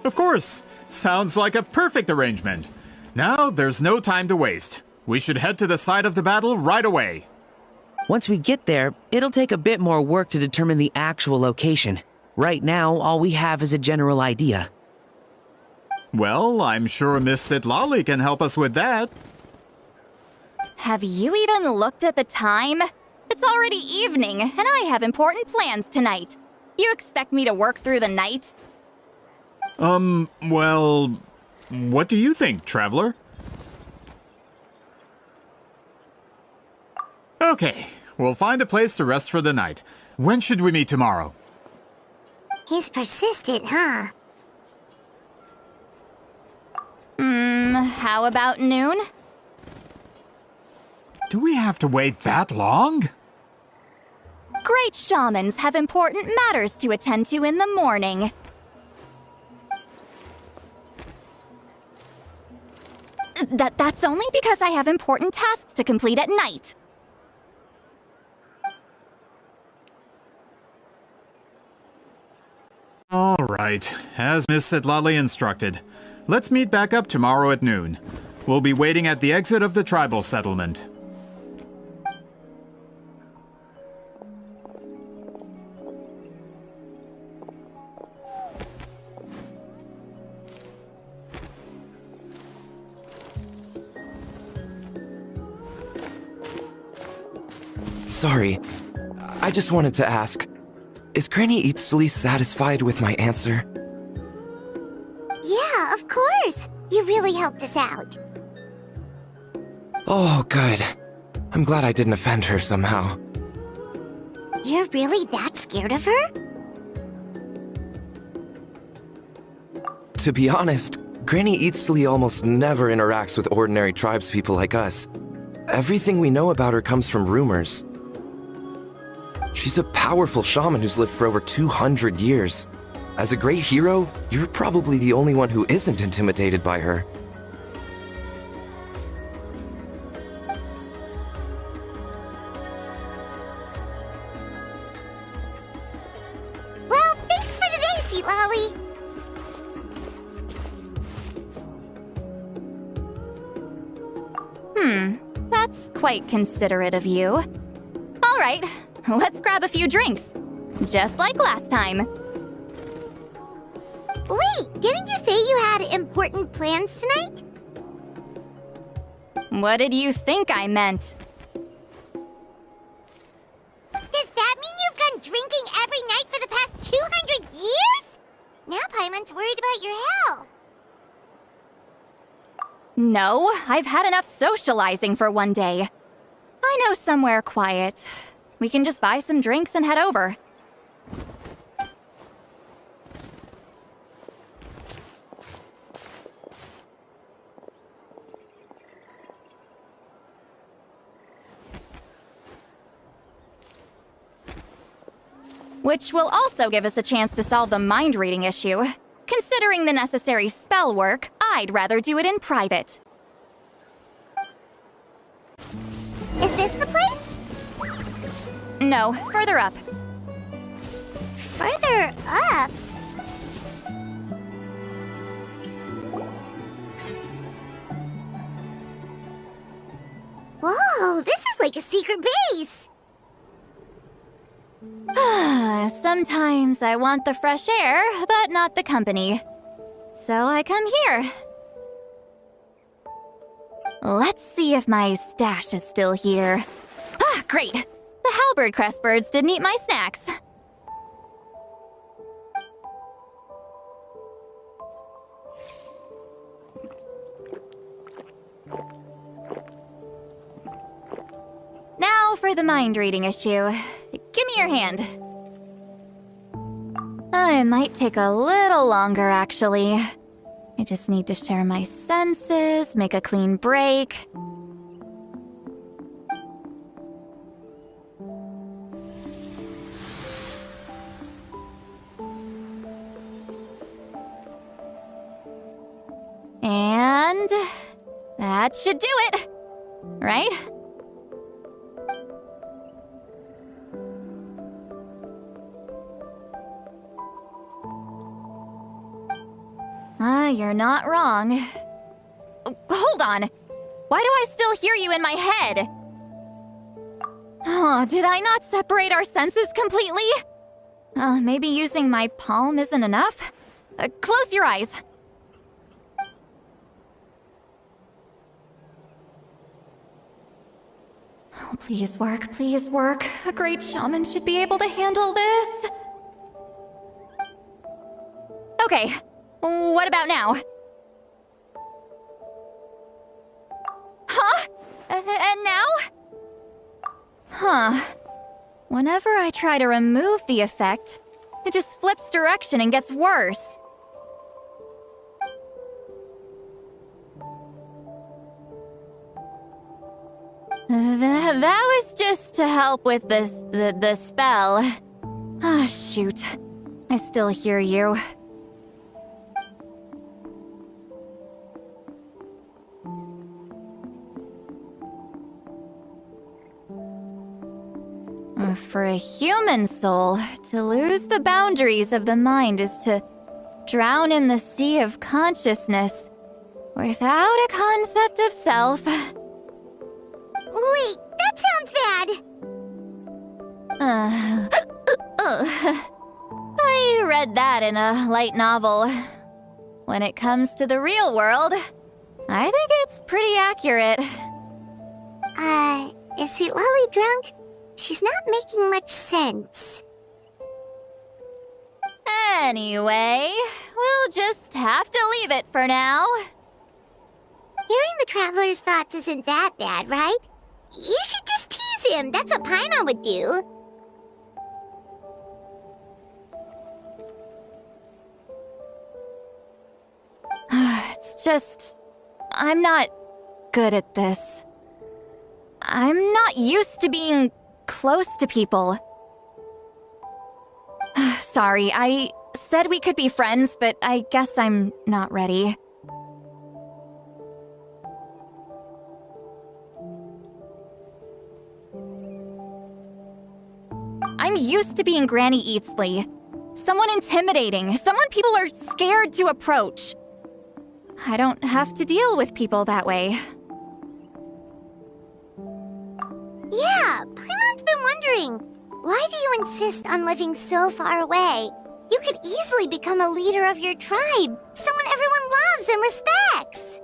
Of course! Sounds like a perfect arrangement. Now, there's no time to waste. We should head to the site of the battle right away. Once we get there, it'll take a bit more work to determine the actual location. Right now, all we have is a general idea. Well, I'm sure Miss Citlali can help us with that. Have you even looked at the time? It's already evening, and I have important plans tonight. You expect me to work through the night? Well, what do you think, traveler? Okay, we'll find a place to rest for the night. When should we meet tomorrow? He's persistent, huh? How about noon? Do we have to wait that long? Great shamans have important matters to attend to in the morning. That's only because I have important tasks to complete at night. All right, as Miss Citlali instructed. Let's meet back up tomorrow at noon. We'll be waiting at the exit of the tribal settlement. Sorry, I just wanted to ask, is Granny Eatsley satisfied with my answer? Yeah, of course. You really helped us out. Oh, good. I'm glad I didn't offend her somehow. You're really that scared of her? To be honest, Granny Eatsley almost never interacts with ordinary tribespeople like us. Everything we know about her comes from rumors. She's a powerful shaman who's lived for over 200 years. As a great hero, you're probably the only one who isn't intimidated by her. Well, thanks for today, Citlali. That's quite considerate of you. All right, let's grab a few drinks. Just like last time. Wait, didn't you say you had important plans tonight? What did you think I meant? Does that mean you've gone drinking every night for the 200 years? Now Paimon's worried about your health. No, I've had enough socializing for one day. I know somewhere quiet. We can just buy some drinks and head over. Which will also give us a chance to solve the mind reading issue. Considering the necessary spell work, I'd rather do it in private. Is this the place? No, further up. Further up? Whoa, this is like a secret base! Sometimes I want the fresh air, but not the company. So I come here. Let's see if my stash is still here. Ah, great! The halberd crest birds didn't eat my snacks. Now for the mind reading issue. Give me your hand. It might take a little longer, actually. I just need to share my senses, make a clean break. And that should do it, right? You're not wrong. Hold on. Why do I still hear you in my head? Oh, did I not separate our senses completely? Maybe using my palm isn't enough? Close your eyes. Oh, please work, please work. A great shaman should be able to handle this. Okay. What about now? Huh? And now? Huh. Whenever I try to remove the effect, it just flips direction and gets worse. That was just to help with the spell. Ah, shoot. I still hear you. For a human soul, to lose the boundaries of the mind is to drown in the sea of consciousness without a concept of self. Wait, that sounds bad! I read that in a light novel. When it comes to the real world, I think it's pretty accurate. Is Citlali drunk? She's not making much sense. Anyway, we'll just have to leave it for now. Hearing the Traveler's thoughts isn't that bad, right? You should just tease him. That's what Paimon would do. It's just... I'm not good at this. I'm not used to being close to people. Sorry, I said we could be friends, but I guess I'm not ready. I'm used to being Granny Eatsley. Someone intimidating, someone people are scared to approach. I don't have to deal with people that way. Yeah, Paimon's been wondering. Why do you insist on living so far away? You could easily become a leader of your tribe, someone everyone loves and respects.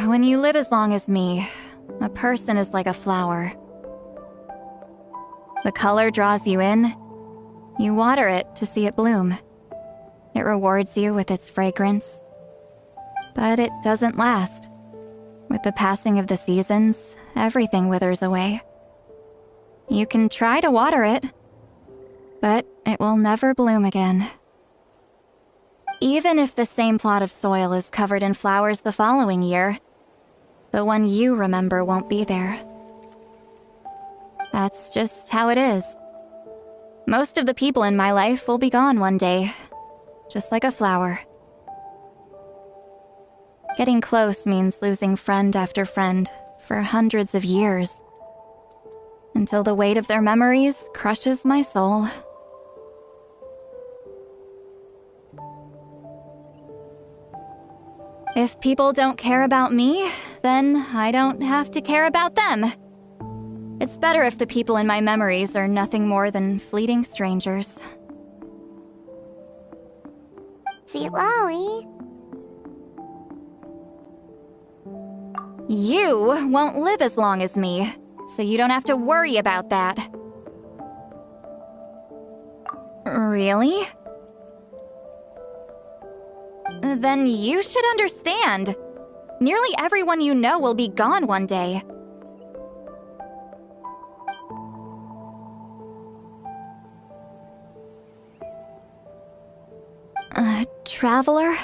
When you live as long as me, a person is like a flower. The color draws you in, You water it to see it bloom. It rewards you with its fragrance. But it doesn't last. With the passing of the seasons, everything withers away. You can try to water it, but it will never bloom again. Even if the same plot of soil is covered in flowers the following year, the one you remember won't be there. That's just how it is. Most of the people in my life will be gone one day, just like a flower. Getting close means losing friend after friend for hundreds of years, until the weight of their memories crushes my soul. If people don't care about me, then I don't have to care about them. It's better if the people in my memories are nothing more than fleeting strangers. Citlali. You won't live as long as me, so you don't have to worry about that. Really? Then you should understand. Nearly everyone you know will be gone one day. Traveler?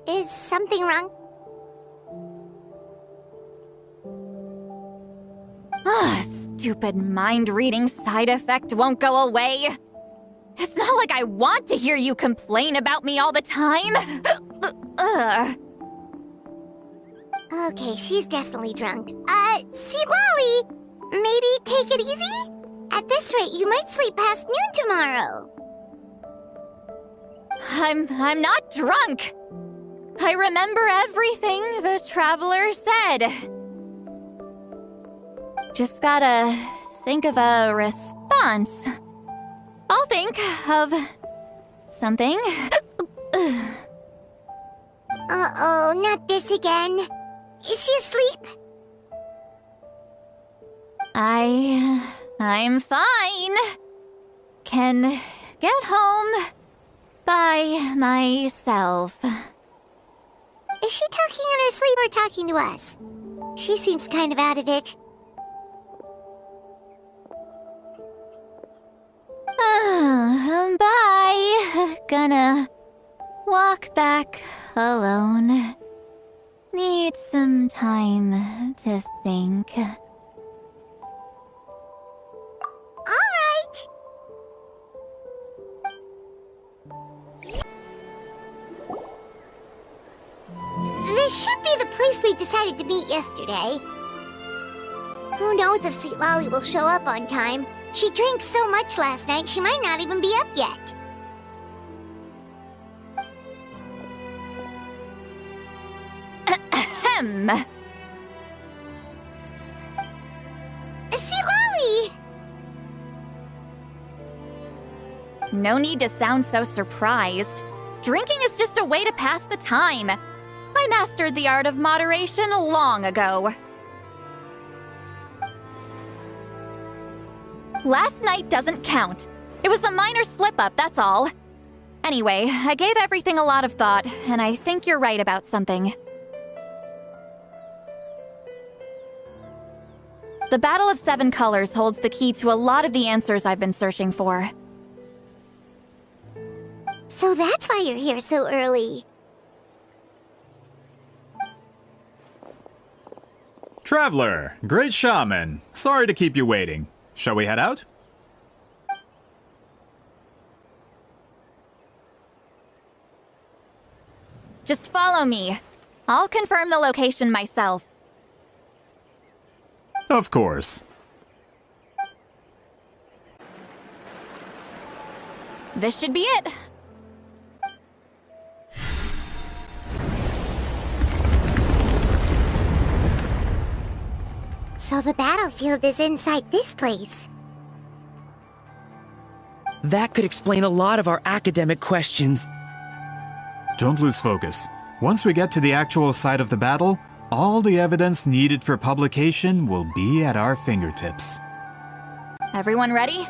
Is something wrong? Stupid mind-reading side effect won't go away. It's not like I want to hear you complain about me all the time. Okay, she's definitely drunk. Citlali! Maybe take it easy? At this rate, you might sleep past noon tomorrow. I'm not drunk. I remember everything the traveler said. Just gotta think of a response. I'll think of something. Uh-oh, not this again. Is she asleep? I'm fine. Can get home by myself. Is she talking in her sleep or talking to us? She seems kind of out of it. Bye. Gonna walk back alone. Need some time to think. Alright. This should be the place we decided to meet yesterday. Who knows if Citlali will show up on time? She drank so much last night, she might not even be up yet. Ahem. Citlali! No need to sound so surprised. Drinking is just a way to pass the time. I mastered the art of moderation long ago. Last night doesn't count. It was a minor slip-up, that's all. Anyway, I gave everything a lot of thought, and I think you're right about something. The Battle of Seven Colors holds the key to a lot of the answers I've been searching for. So that's why you're here so early. Traveler, great shaman. Sorry to keep you waiting. Shall we head out? Just follow me. I'll confirm the location myself. Of course. This should be it. So the battlefield is inside this place. That could explain a lot of our academic questions. Don't lose focus. Once we get to the actual site of the battle, all the evidence needed for publication will be at our fingertips. Everyone ready?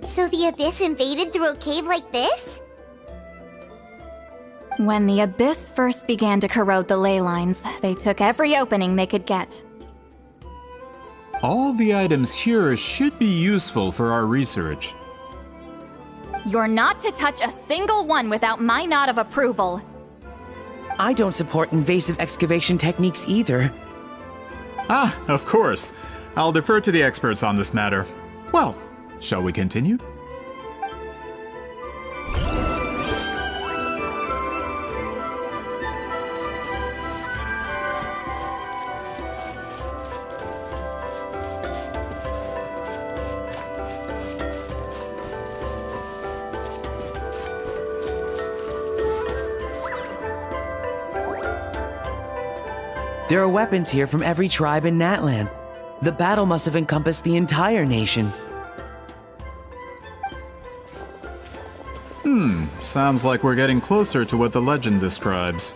So the Abyss invaded through a cave like this? When the Abyss first began to corrode the ley lines, they took every opening they could get. All the items here should be useful for our research. You're not to touch a single one without my nod of approval. I don't support invasive excavation techniques either. Ah, of course. I'll defer to the experts on this matter. Well, shall we continue? There are weapons here from every tribe in Natlan. The battle must have encompassed the entire nation. Sounds like we're getting closer to what the legend describes.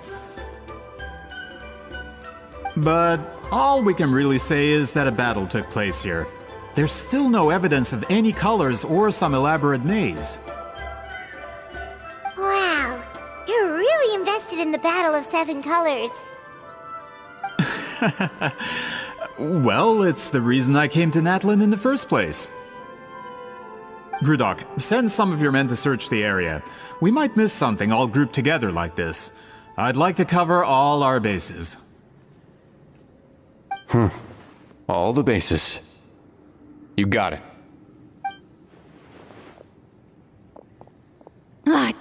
But all we can really say is that a battle took place here. There's still no evidence of any colors or some elaborate maze. Wow, you're really invested in the Battle of Seven Colors. Well, it's the reason I came to Natlan in the first place. Grudok, send some of your men to search the area. We might miss something all grouped together like this. I'd like to cover all our bases. All the bases. You got it.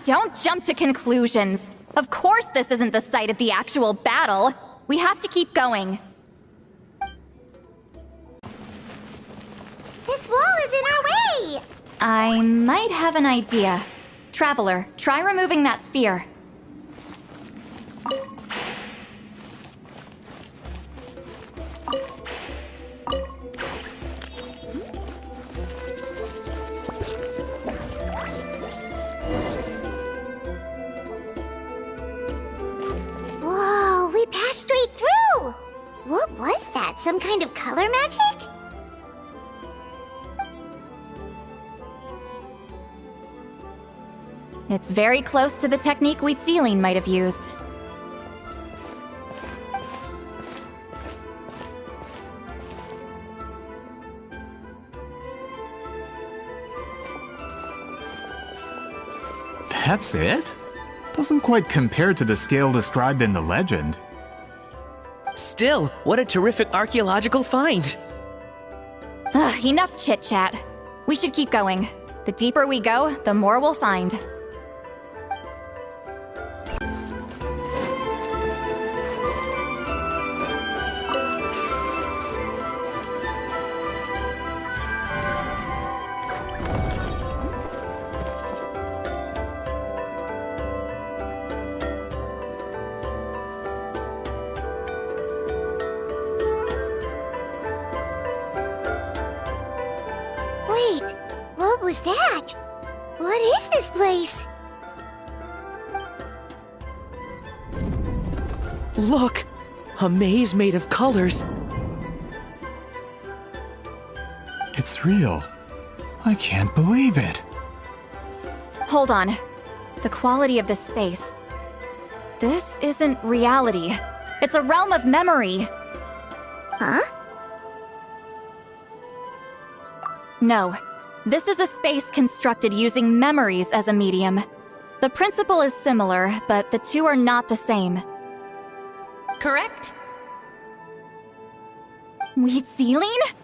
Don't jump to conclusions. Of course this isn't the site of the actual battle. We have to keep going. This wall is in our way! I might have an idea. Traveler, try removing that sphere. Whoa, we passed straight through! What was that? Some kind of color magic? It's very close to the technique Citlali might have used. That's it? Doesn't quite compare to the scale described in the legend. Still, what a terrific archaeological find! Enough chit-chat. We should keep going. The deeper we go, the more we'll find. Wait, what was that? What is this place? Look! A maze made of colors. It's real. I can't believe it. Hold on. The quality of this space. This isn't reality. It's a realm of memory. Huh? No. This is a space constructed using memories as a medium. The principle is similar, but the two are not the same. Correct? Citlali?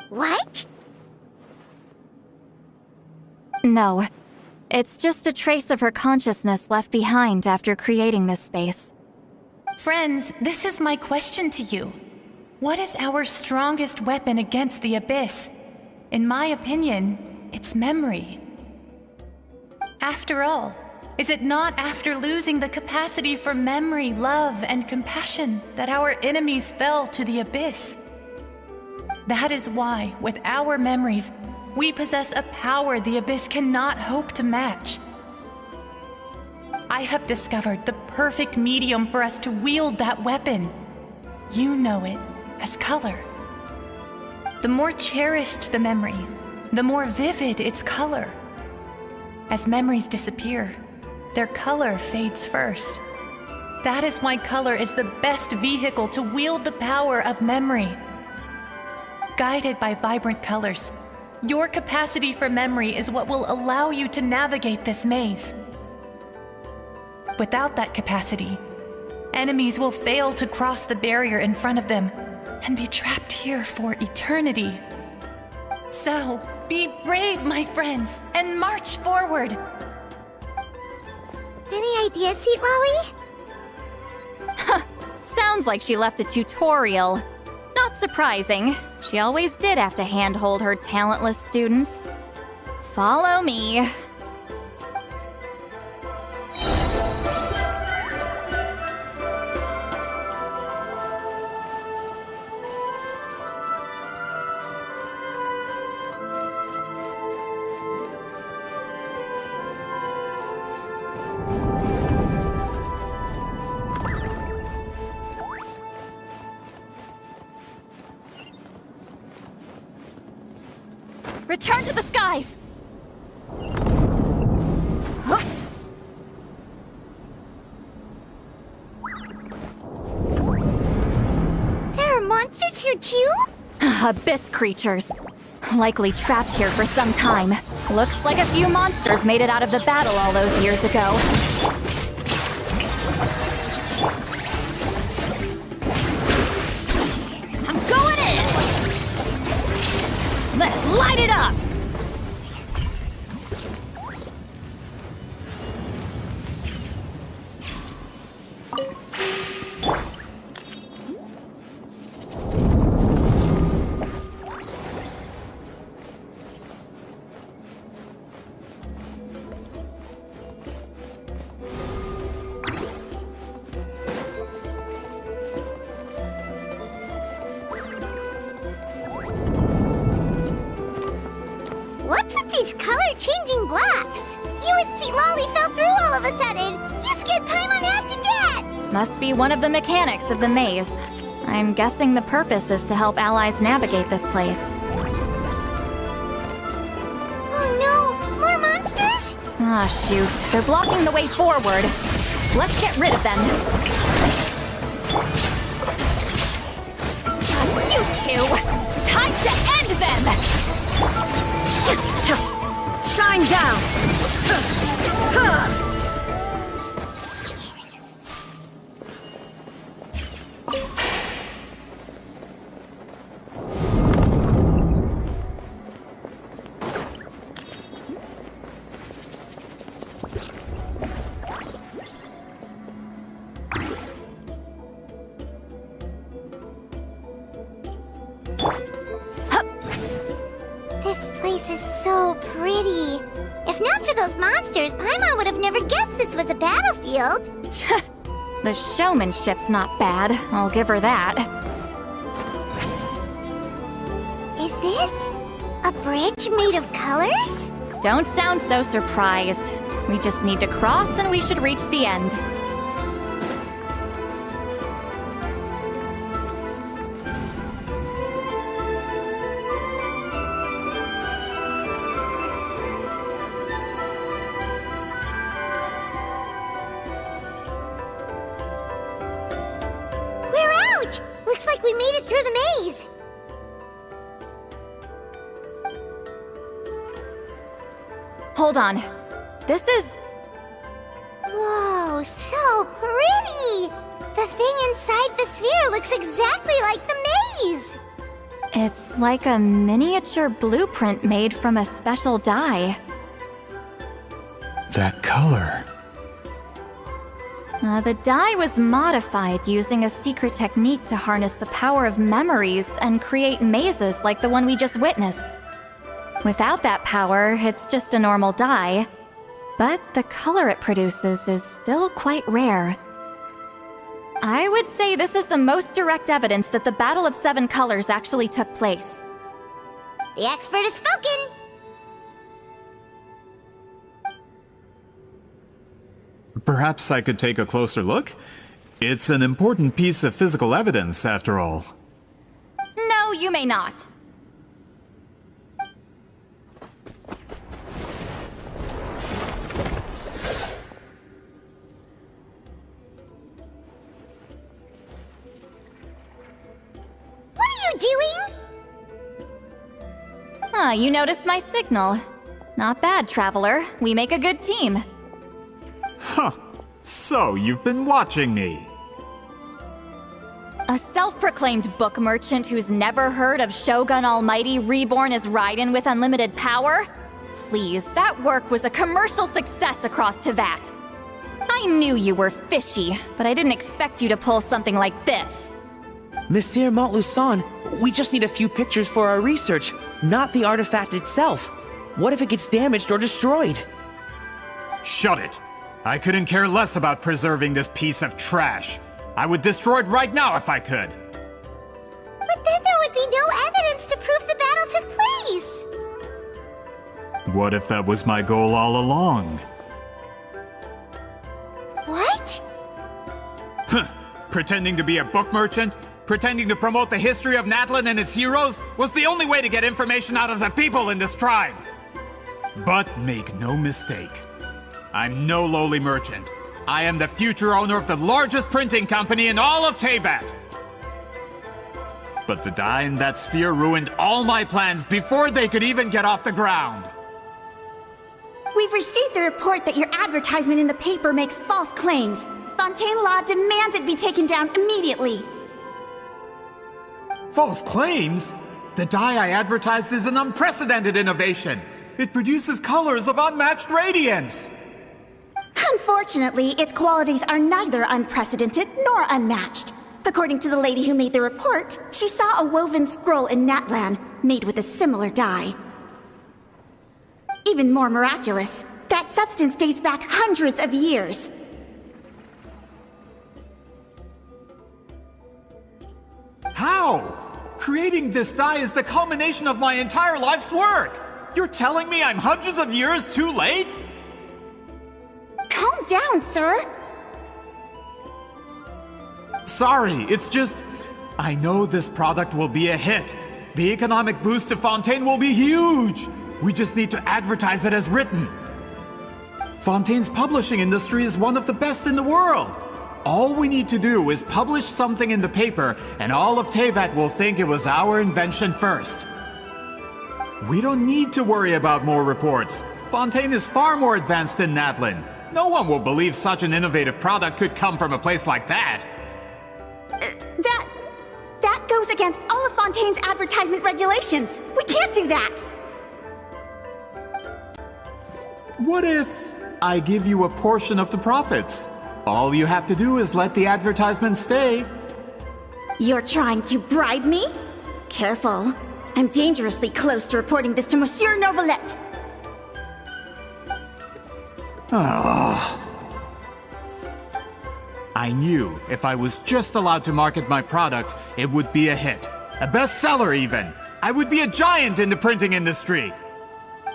What? No. It's just a trace of her consciousness left behind after creating this space. Friends, this is my question to you. What is our strongest weapon against the Abyss? In my opinion, it's memory. After all, is it not after losing the capacity for memory, love, and compassion that our enemies fell to the Abyss? That is why, with our memories, we possess a power the Abyss cannot hope to match. I have discovered the perfect medium for us to wield that weapon. You know it as color. The more cherished the memory, the more vivid its color. As memories disappear, their color fades first. That is why color is the best vehicle to wield the power of memory. Guided by vibrant colors, your capacity for memory is what will allow you to navigate this maze. Without that capacity, enemies will fail to cross the barrier in front of them and be trapped here for eternity. So, be brave, my friends, and march forward! Any ideas, Citlali? Sounds like she left a tutorial. Not surprising. She always did have to handhold her talentless students. Follow me. Return to the skies! Huh? There are monsters here too? Abyss creatures. Likely trapped here for some time. Looks like a few monsters made it out of the battle all those years ago. I'm going in! Let's light it up! What's with these color-changing blocks? You and Citlali fell through all of a sudden! You scared Paimon half to death! Must be one of the mechanics of the maze. I'm guessing the purpose is to help allies navigate this place. Oh no! More monsters? Ah, shoot. They're blocking the way forward. Let's get rid of them. You two! Time to end them! Shine down! This place is so pretty. If not for those monsters, Paimon would have never guessed this was a battlefield. The showmanship's not bad, I'll give her that. Is this a bridge made of colors? Don't sound so surprised. We just need to cross and we should reach the end. We're out! Looks like we made it through the maze. Hold on. This is... Whoa, so pretty! The thing inside the sphere looks exactly like the maze! It's like a miniature blueprint made from a special dye. That color. The dye was modified using a secret technique to harness the power of memories and create mazes like the one we just witnessed. Without that power, it's just a normal dye, but the color it produces is still quite rare. I would say this is the most direct evidence that the Battle of Seven Colors actually took place. The expert has spoken! Perhaps I could take a closer look? It's an important piece of physical evidence, after all. No, you may not. What are you doing? Ah, you noticed my signal. Not bad, Traveler. We make a good team. Huh. So, you've been watching me. A self-proclaimed book merchant who's never heard of Shogun Almighty reborn as Raiden with unlimited power? Please, that work was a commercial success across Teyvat. I knew you were fishy, but I didn't expect you to pull something like this. Monsieur Montluçon, we just need a few pictures for our research, not the artifact itself. What if it gets damaged or destroyed? Shut it! I couldn't care less about preserving this piece of trash. I would destroy it right now if I could. But then there would be no evidence to prove the battle took place! What if that was my goal all along? What? Huh. Pretending to be a book merchant? Pretending to promote the history of Natlan and its heroes was the only way to get information out of the people in this tribe! But make no mistake. I'm no lowly merchant. I am the future owner of the largest printing company in all of Teyvat. But the dye in that sphere ruined all my plans before they could even get off the ground. We've received a report that your advertisement in the paper makes false claims. Fontaine Law demands it be taken down immediately. False claims? The dye I advertised is an unprecedented innovation. It produces colors of unmatched radiance. Unfortunately, its qualities are neither unprecedented nor unmatched. According to the lady who made the report, she saw a woven scroll in Natlan made with a similar dye. Even more miraculous, that substance dates back hundreds of years. How? Creating this dye is the culmination of my entire life's work! You're telling me I'm hundreds of years too late? Calm down, sir! Sorry, it's just... I know this product will be a hit. The economic boost to Fontaine will be huge! We just need to advertise it as written. Fontaine's publishing industry is one of the best in the world. All we need to do is publish something in the paper, and all of Teyvat will think it was our invention first. We don't need to worry about more reports. Fontaine is far more advanced than Natlan. No one will believe such an innovative product could come from a place like that. That goes against all of Fontaine's advertisement regulations. We can't do that. What if I give you a portion of the profits? All you have to do is let the advertisement stay. You're trying to bribe me? Careful. I'm dangerously close to reporting this to Monsieur Novelette. Ah. I knew if I was just allowed to market my product, it would be a hit. A bestseller even. I would be a giant in the printing industry.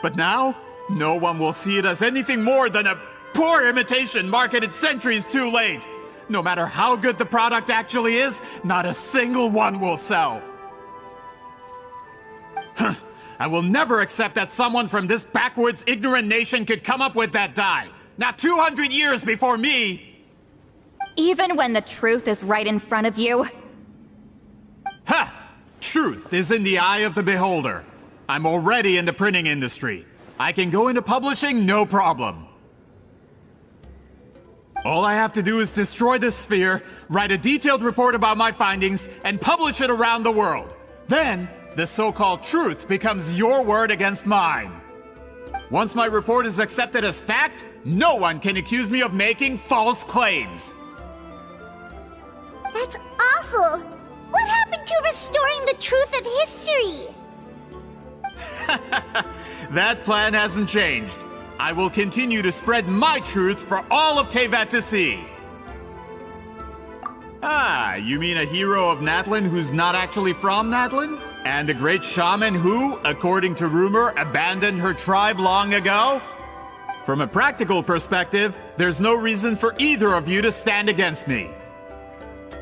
But now, no one will see it as anything more than a poor imitation marketed centuries too late. No matter how good the product actually is, not a single one will sell. I will never accept that someone from this backwoods, ignorant nation could come up with that dye. Not 200 years before me! Even when the truth is right in front of you? Ha! Truth is in the eye of the beholder. I'm already in the printing industry. I can go into publishing, no problem. All I have to do is destroy this sphere, write a detailed report about my findings, and publish it around the world. Then, the so-called truth becomes your word against mine. Once my report is accepted as fact, no one can accuse me of making false claims. That's awful! What happened to restoring the truth of history? That plan hasn't changed. I will continue to spread my truth for all of Teyvat to see. Ah, you mean a hero of Natlan who's not actually from Natlan? And a great shaman who, according to rumor, abandoned her tribe long ago? From a practical perspective, there's no reason for either of you to stand against me.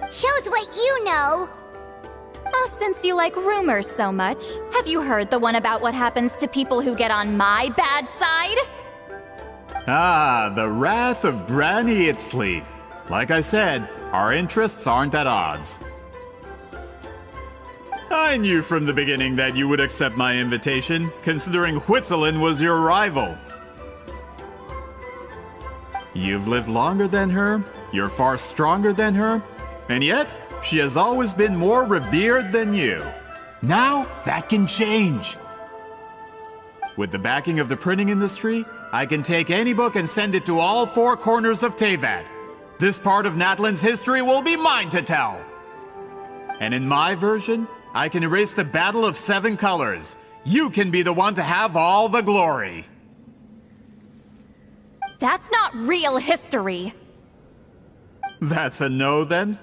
Shows what you know. Oh, since you like rumors so much, have you heard the one about what happens to people who get on my bad side? Ah, the wrath of Granny Itzli. Like I said, our interests aren't at odds. I knew from the beginning that you would accept my invitation, considering Huitzilin was your rival. You've lived longer than her, you're far stronger than her, and yet, she has always been more revered than you. Now, that can change. With the backing of the printing industry, I can take any book and send it to all four corners of Teyvat. This part of Natlan's history will be mine to tell. And in my version, I can erase the Battle of Seven Colors. You can be the one to have all the glory. That's not real history. That's a no, then?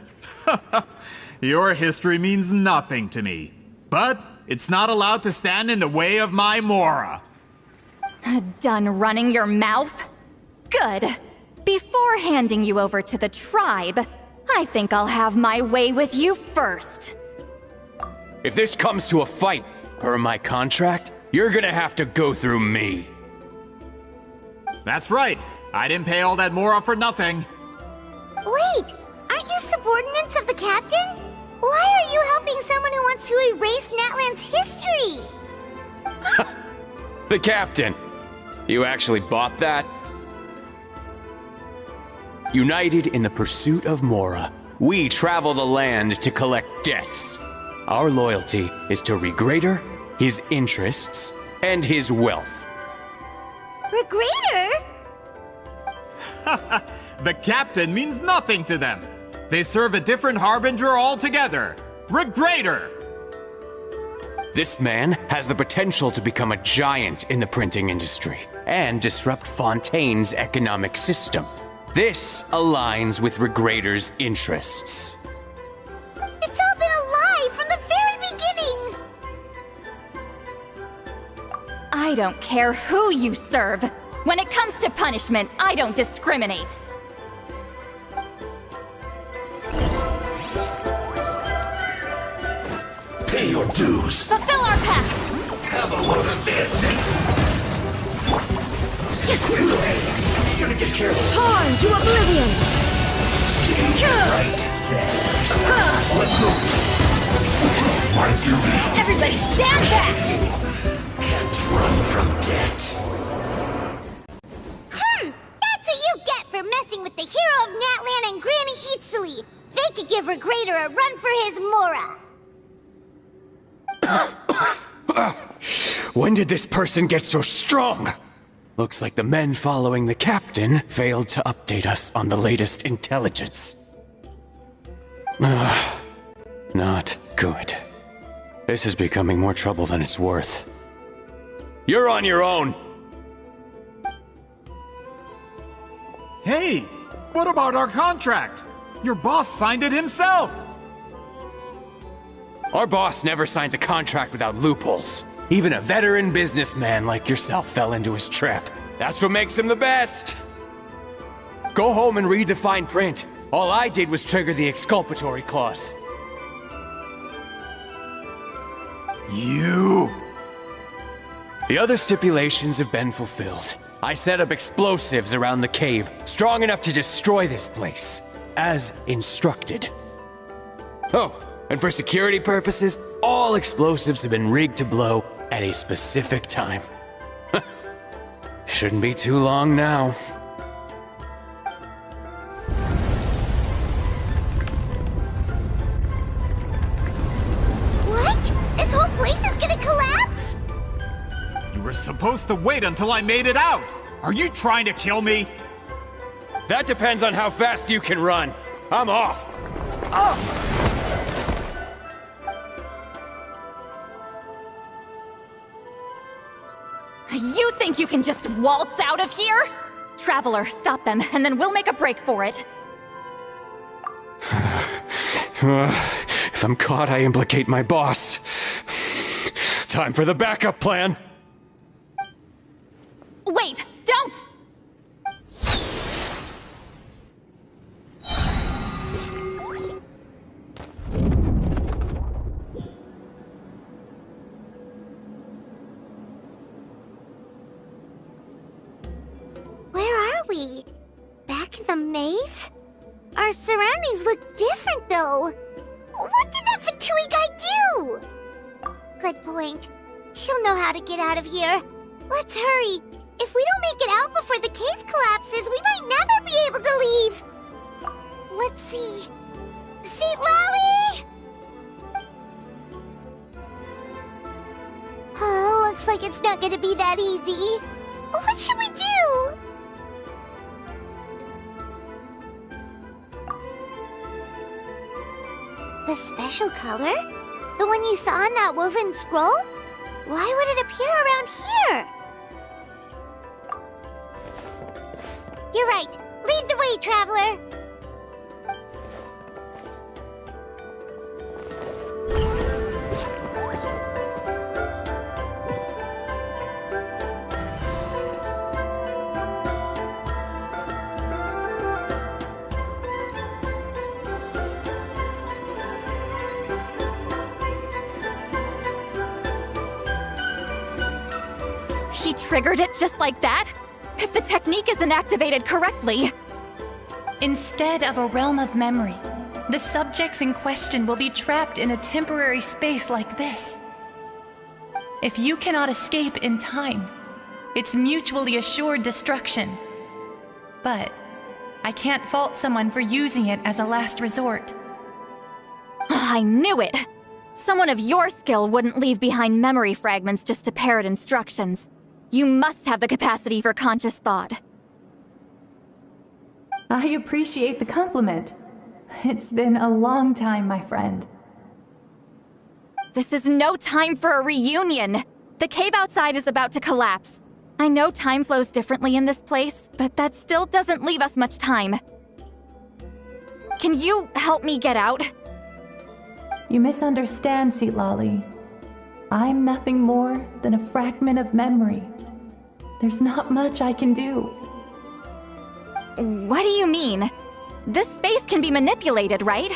Your history means nothing to me. But it's not allowed to stand in the way of my Mora. Done running your mouth? Good. Before handing you over to the tribe, I think I'll have my way with you first. If this comes to a fight, per my contract, you're gonna have to go through me. That's right. I didn't pay all that Mora for nothing. Wait, aren't you subordinates of the captain? Why are you helping someone who wants to erase Natlan's history? The captain. You actually bought that? United in the pursuit of Mora, we travel the land to collect debts. Our loyalty is to Regrader, his interests, and his wealth. Regrader? The captain means nothing to them. They serve a different harbinger altogether. Regrader! This man has the potential to become a giant in the printing industry and disrupt Fontaine's economic system. This aligns with Regrader's interests. It's all been a lie from the very beginning! I don't care who you serve. When it comes to punishment, I don't discriminate. Pay your dues. Fulfill our pact! Have a look at this. Shouldn't get careless. Torn to oblivion! Right there. Let's move. My duty. Everybody stand back! Can't run from death. That's what you get for messing with the hero of Natlan and Granny Itzli. They could give Regrader a run for his Mora. When did this person get so strong? Looks like the men following the captain failed to update us on the latest intelligence. Not good. This is becoming more trouble than it's worth. You're on your own! Hey, what about our contract? Your boss signed it himself! Our boss never signs a contract without loopholes. Even a veteran businessman like yourself fell into his trap. That's what makes him the best! Go home and read the fine print. All I did was trigger the exculpatory clause. You... The other stipulations have been fulfilled. I set up explosives around the cave, strong enough to destroy this place, as instructed. Oh, and for security purposes, all explosives have been rigged to blow at a specific time. Shouldn't be too long now. What? This whole place supposed to wait until I made it out? Are you trying to kill me? That depends on how fast you can run. I'm off. You think you can just waltz out of here? Traveler, stop them, and then we'll make a break for it. If I'm caught, I implicate my boss. Time for the backup plan. Wait, don't! Where are we? Back in the maze? Our surroundings look different, though. What did that Fatui guy do? Good point. She'll know how to get out of here. Let's hurry. If we don't make it out before the cave collapses, we might never be able to leave. Let's see. Citlali! Oh, looks like it's not gonna be that easy. What should we do? The special color? The one you saw in that woven scroll? Why would it appear around here? You're right. Lead the way, traveler. He triggered it just like that? If the technique isn't activated correctly... Instead of a realm of memory, the subjects in question will be trapped in a temporary space like this. If you cannot escape in time, it's mutually assured destruction. But I can't fault someone for using it as a last resort. I knew it! Someone of your skill wouldn't leave behind memory fragments just to parrot instructions. You must have the capacity for conscious thought. I appreciate the compliment. It's been a long time, my friend. This is no time for a reunion! The cave outside is about to collapse. I know time flows differently in this place, but that still doesn't leave us much time. Can you help me get out? You misunderstand, Citlali. I'm nothing more than a fragment of memory. There's not much I can do. What do you mean? This space can be manipulated, right?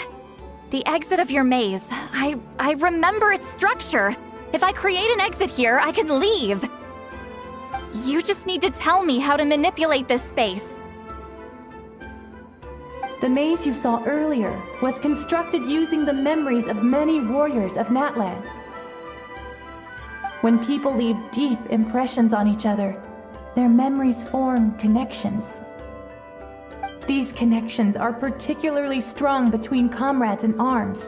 The exit of your maze. I remember its structure. If I create an exit here, I can leave. You just need to tell me how to manipulate this space. The maze you saw earlier was constructed using the memories of many warriors of Natlan. When people leave deep impressions on each other, their memories form connections. These connections are particularly strong between comrades in arms.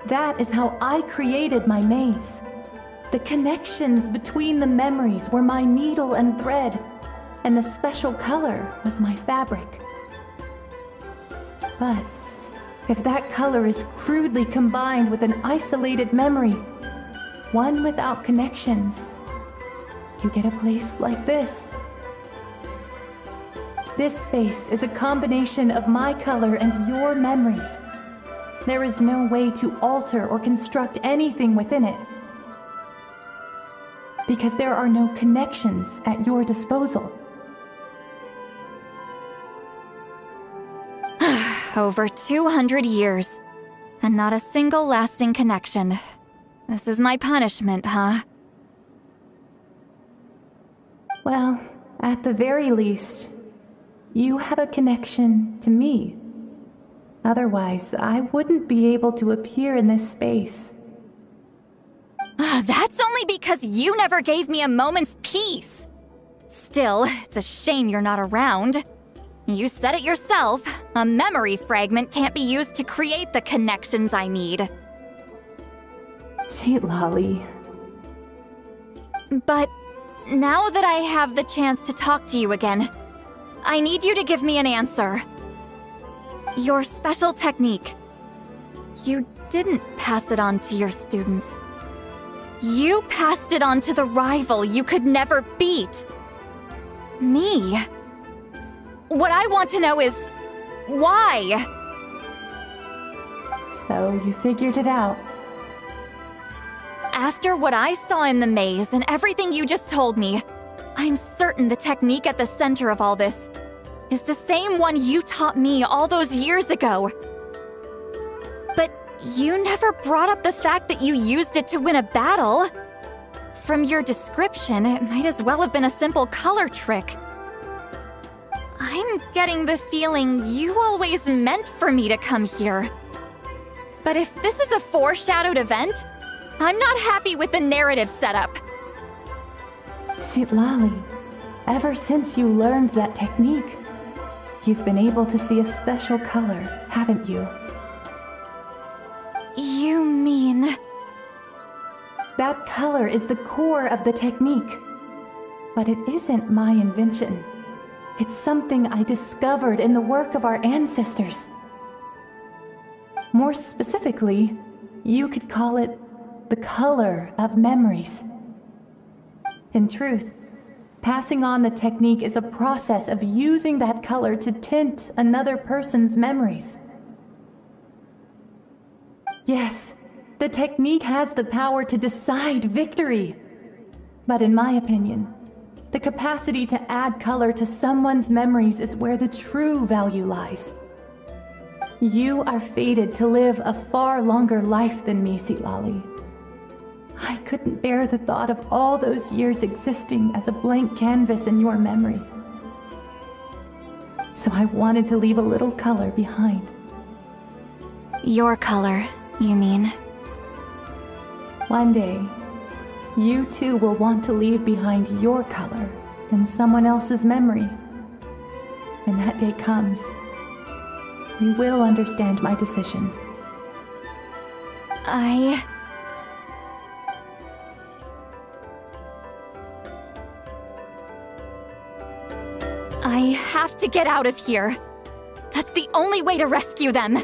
That is how I created my maze. The connections between the memories were my needle and thread, and the special color was my fabric. But if that color is crudely combined with an isolated memory, one without connections, you get a place like this. This space is a combination of my color and your memories. There is no way to alter or construct anything within it, because there are no connections at your disposal. Over 200 years, and not a single lasting connection. This is my punishment, huh? Well, at the very least, you have a connection to me. Otherwise, I wouldn't be able to appear in this space. That's only because you never gave me a moment's peace. Still, it's a shame you're not around. You said it yourself. A memory fragment can't be used to create the connections I need. Citlali. But now that I have the chance to talk to you again, I need you to give me an answer. Your special technique. You didn't pass it on to your students. You passed it on to the rival you could never beat. Me. What I want to know is, why? So you figured it out. After what I saw in the maze and everything you just told me, I'm certain the technique at the center of all this is the same one you taught me all those years ago. But you never brought up the fact that you used it to win a battle. From your description, it might as well have been a simple color trick. I'm getting the feeling you always meant for me to come here. But if this is a foreshadowed event, I'm not happy with the narrative setup. Citlali, ever since you learned that technique, you've been able to see a special color, haven't you? You mean... That color is the core of the technique. But it isn't my invention. It's something I discovered in the work of our ancestors. More specifically, you could call it the color of memories. In truth, passing on the technique is a process of using that color to tint another person's memories. Yes, the technique has the power to decide victory. But in my opinion, the capacity to add color to someone's memories is where the true value lies. You are fated to live a far longer life than me, Citlali. I couldn't bear the thought of all those years existing as a blank canvas in your memory. So I wanted to leave a little color behind. Your color, you mean? One day, you too will want to leave behind your color in someone else's memory. When that day comes, you will understand my decision. I have to get out of here. That's the only way to rescue them.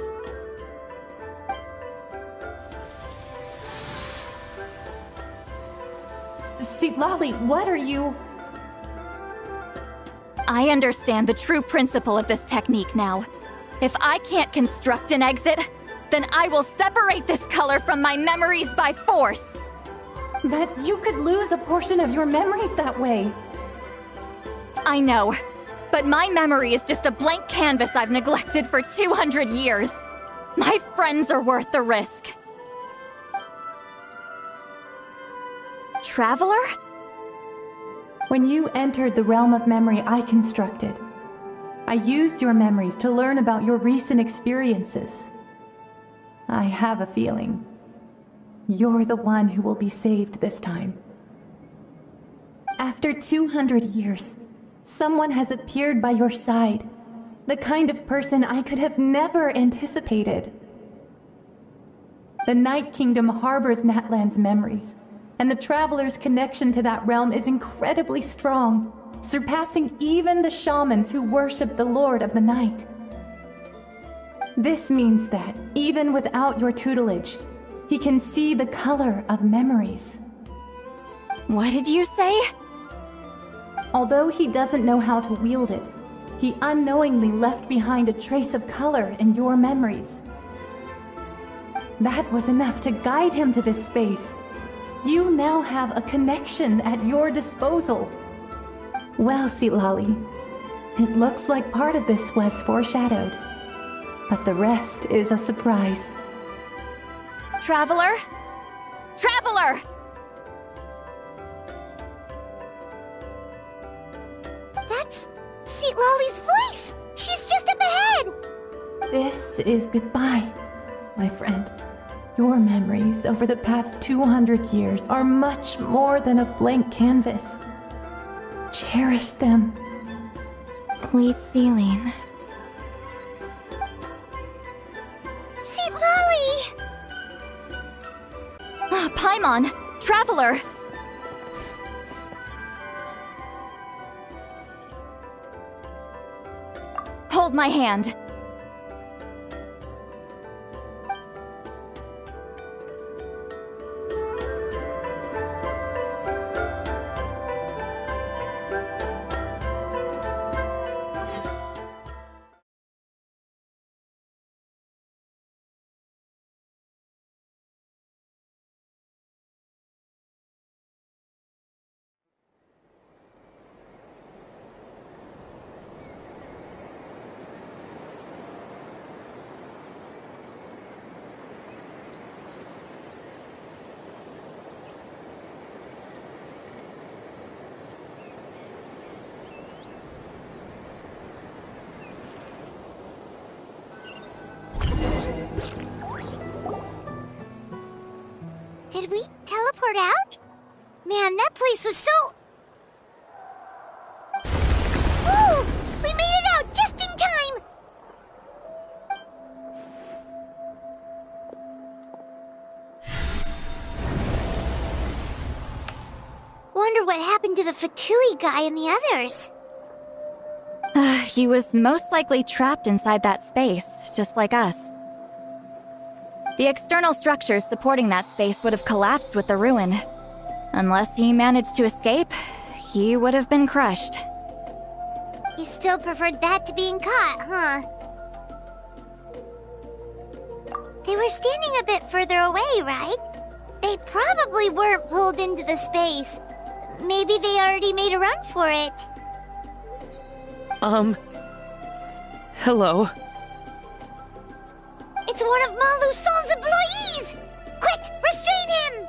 Citlali, what are you... I understand the true principle of this technique now. If I can't construct an exit, then I will separate this color from my memories by force. But you could lose a portion of your memories that way. I know, but my memory is just a blank canvas I've neglected for 200 years. My friends are worth the risk. Traveler? When you entered the realm of memory I constructed, I used your memories to learn about your recent experiences. I have a feeling you're the one who will be saved this time. After 200 years, someone has appeared by your side, the kind of person I could have never anticipated. The Night Kingdom harbors Natlan's memories, and the Traveler's connection to that realm is incredibly strong, surpassing even the shamans who worship the Lord of the Night. This means that, even without your tutelage, he can see the color of memories. What did you say? Although he doesn't know how to wield it, he unknowingly left behind a trace of color in your memories. That was enough to guide him to this space. You now have a connection at your disposal. Well, Citlali, it looks like part of this was foreshadowed, but the rest is a surprise. Traveler? Traveler! That's Citlali's voice! She's just up ahead! This is goodbye, my friend. Your memories over the past 200 years are much more than a blank canvas. Cherish them. Wheat ceiling. Citlali! Paimon! Traveler! Hold my hand. Did we teleport out? Man, that place was so... Woo! We made it out just in time! Wonder what happened to the Fatui guy and the others. He was most likely trapped inside that space, just like us. The external structures supporting that space would have collapsed with the ruin. Unless he managed to escape, he would have been crushed. He still preferred that to being caught, huh? They were standing a bit further away, right? They probably weren't pulled into the space. Maybe they already made a run for it. Hello? It's one of Malu Son's employees! Quick, restrain him!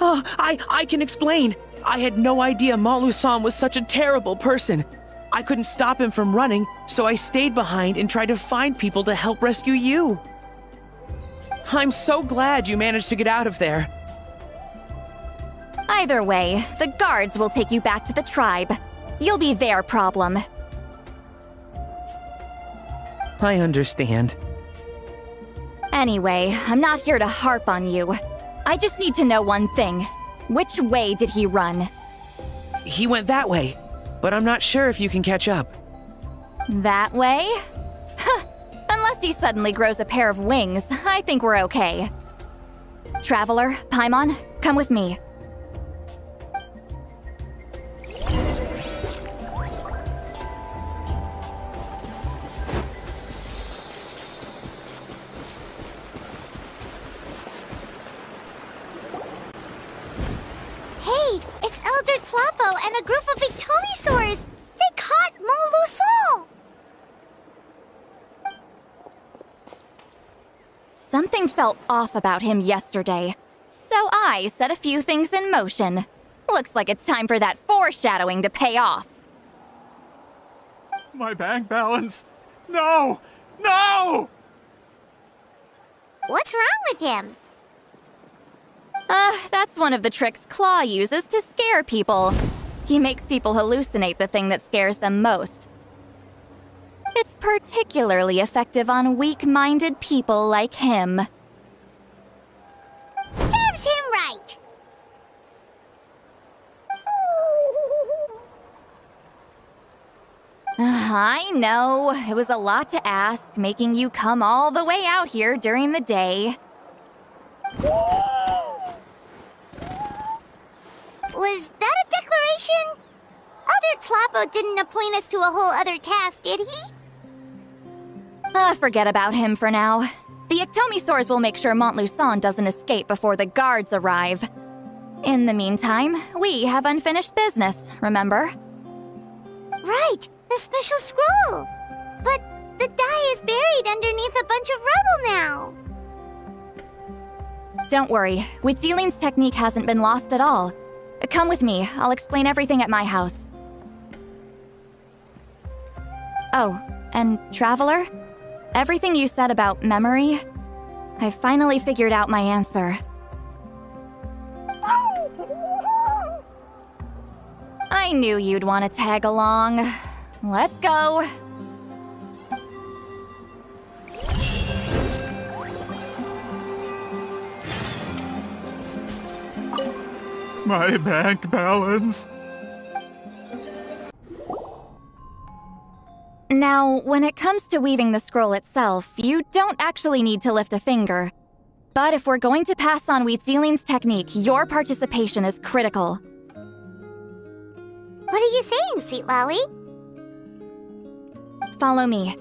Oh, I can explain. I had no idea Malu-san was such a terrible person. I couldn't stop him from running, so I stayed behind and tried to find people to help rescue you. I'm so glad you managed to get out of there. Either way, the guards will take you back to the tribe. You'll be their problem. I understand. Anyway, I'm not here to harp on you. I just need to know one thing. Which way did he run? He went that way, but I'm not sure if you can catch up. That way? Huh. Unless he suddenly grows a pair of wings, I think we're okay. Traveler, Paimon, come with me. Hey, it's Elder Tlapo and a group of Victomisaurs! They caught Malu-san! Something felt off about him yesterday, so I set a few things in motion. Looks like it's time for that foreshadowing to pay off. My bank balance! No! No! What's wrong with him? That's one of the tricks Claw uses to scare people. He makes people hallucinate the thing that scares them most. It's particularly effective on weak-minded people like him. Serves him right! I know, it was a lot to ask, making you come all the way out here during the day. Was that a declaration? Elder Tlapo didn't appoint us to a whole other task, did he? Forget about him for now. The Ectomisaurs will make sure Montluçon doesn't escape before the guards arrive. In the meantime, we have unfinished business, remember? Right, the special scroll! But the die is buried underneath a bunch of rubble now! Don't worry, Witziline's technique hasn't been lost at all. Come with me, I'll explain everything at my house. Oh, and Traveler? Everything you said about memory, I finally figured out my answer. I knew you'd want to tag along. Let's go. My bank balance. Now Now, when it comes to weaving the scroll itself, you don't actually need to lift a finger. But if we're going to pass on Wheatziling's technique, your participation is critical. What are you saying, Citlali? Follow me.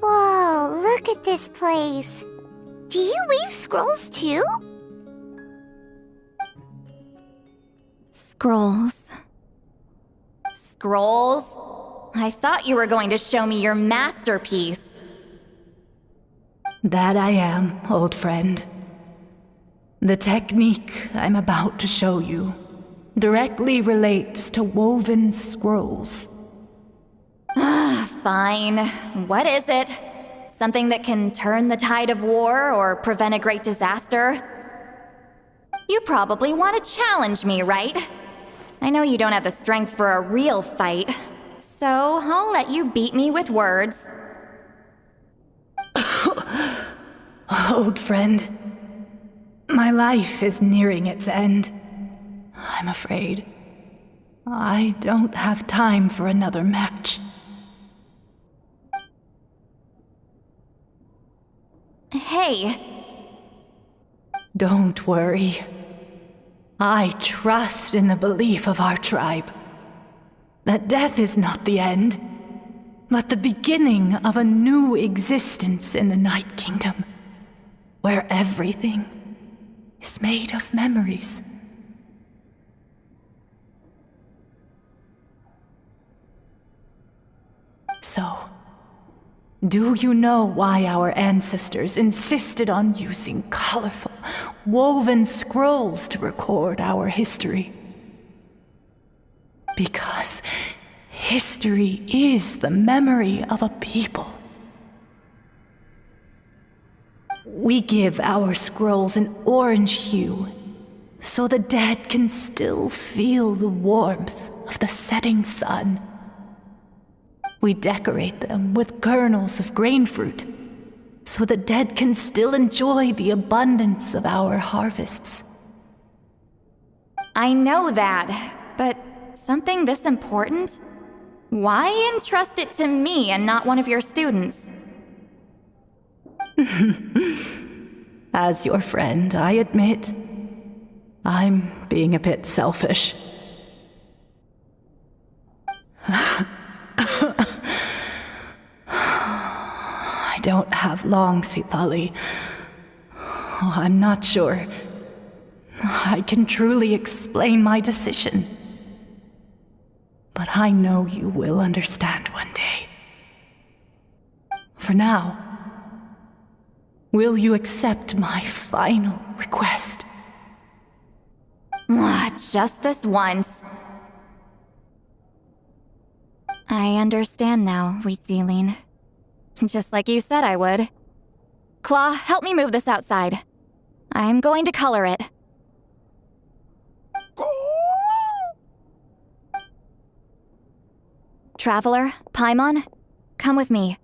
Whoa, look at this place. Do you weave scrolls too? Scrolls. Scrolls? I thought you were going to show me your masterpiece. That I am, old friend. The technique I'm about to show you directly relates to woven scrolls. Fine. What is it? Something that can turn the tide of war or prevent a great disaster? You probably want to challenge me, right? I know you don't have the strength for a real fight, so I'll let you beat me with words. Old friend, my life is nearing its end. I'm afraid I don't have time for another match. Hey. Don't worry. I trust in the belief of our tribe that death is not the end, but the beginning of a new existence in the Night Kingdom, where everything is made of memories. So, do you know why our ancestors insisted on using colorful, woven scrolls to record our history? Because history is the memory of a people. We give our scrolls an orange hue, so the dead can still feel the warmth of the setting sun. We decorate them with kernels of grain fruit, so the dead can still enjoy the abundance of our harvests. I know that, but something this important? Why entrust it to me and not one of your students? As your friend, I admit, I'm being a bit selfish. I don't have long, Citlali. Oh, I'm not sure I can truly explain my decision. But I know you will understand one day. For now, will you accept my final request? Just this once. I understand now, Wheatziling. Just like you said I would. Claw, help me move this outside. I'm going to color it. Traveler, Paimon, come with me.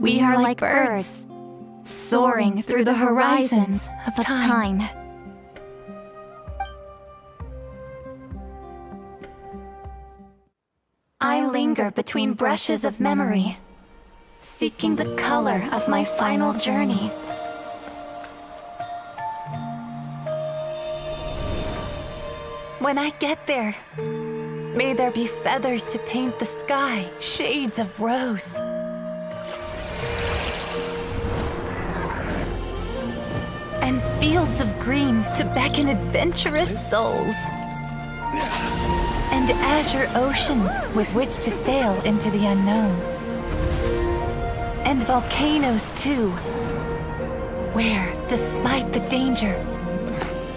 We are like birds, soaring through the horizons of time. I linger between brushes of memory, seeking the color of my final journey. When I get there, may there be feathers to paint the sky, shades of rose. And fields of green to beckon adventurous souls. And azure oceans with which to sail into the unknown. And volcanoes too, where, despite the danger,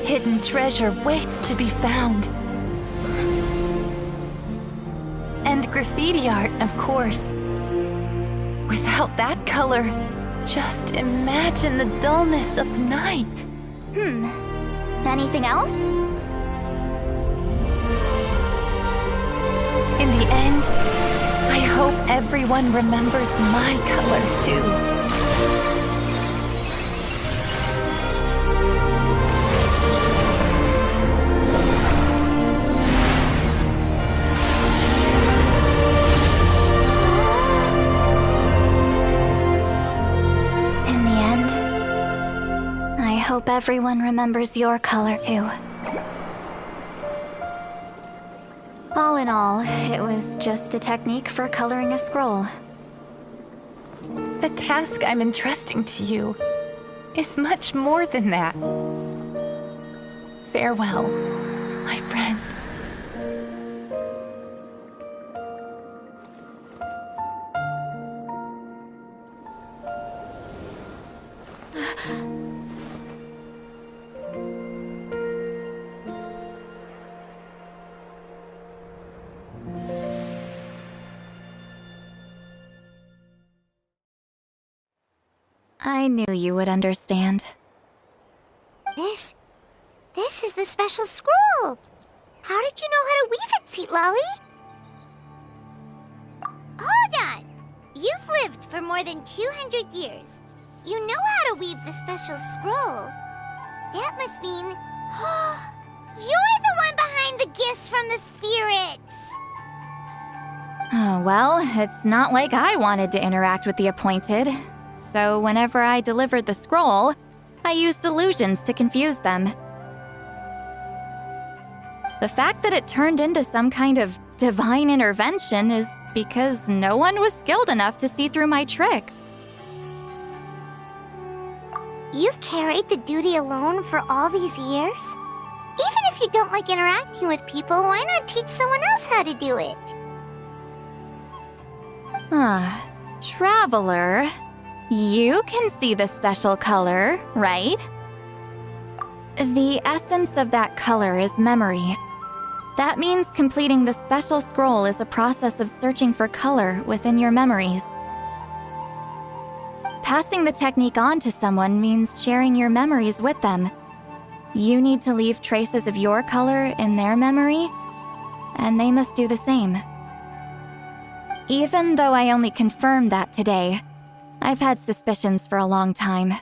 hidden treasure waits to be found. And graffiti art, of course. Without that color, just imagine the dullness of night. Anything else? In the end, I hope everyone remembers my color too. In the end, I hope everyone remembers your color too. All in all, it was just a technique for coloring a scroll. The task I'm entrusting to you is much more than that. Farewell, my friend. I knew you would understand. This is the special scroll. How did you know how to weave it, Citlali? Hold on! You've lived for more than 200 years. You know how to weave the special scroll. That must mean... you're the one behind the gifts from the spirits! Oh, well, it's not like I wanted to interact with the appointed. So whenever I delivered the scroll, I used illusions to confuse them. The fact that it turned into some kind of divine intervention is because no one was skilled enough to see through my tricks. You've carried the duty alone for all these years? Even if you don't like interacting with people, why not teach someone else how to do it? Traveler, you can see the special color, right? The essence of that color is memory. That means completing the special scroll is a process of searching for color within your memories. Passing the technique on to someone means sharing your memories with them. You need to leave traces of your color in their memory, and they must do the same. Even though I only confirmed that today, I've had suspicions for a long time.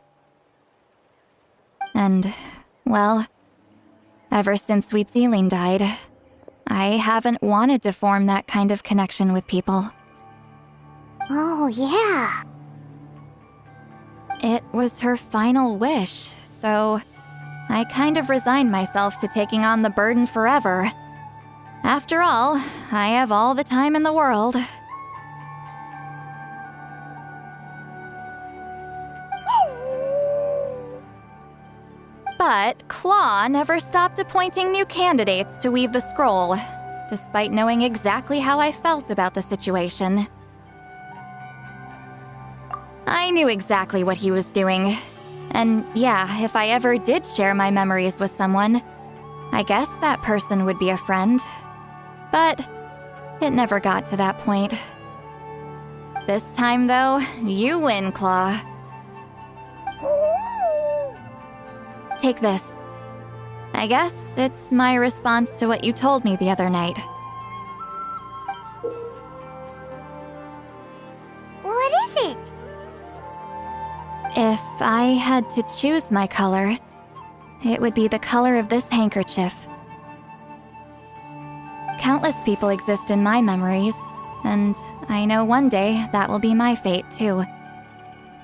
And, well, ever since Sweet Citlali died, I haven't wanted to form that kind of connection with people. Oh, yeah. It was her final wish, so I kind of resigned myself to taking on the burden forever. After all, I have all the time in the world. But Claw never stopped appointing new candidates to weave the scroll, despite knowing exactly how I felt about the situation. I knew exactly what he was doing. And yeah, if I ever did share my memories with someone, I guess that person would be a friend. But it never got to that point. This time, though, you win, Claw. Take this. I guess it's my response to what you told me the other night. What is it? If I had to choose my color, it would be the color of this handkerchief. Countless people exist in my memories, and I know one day that will be my fate too.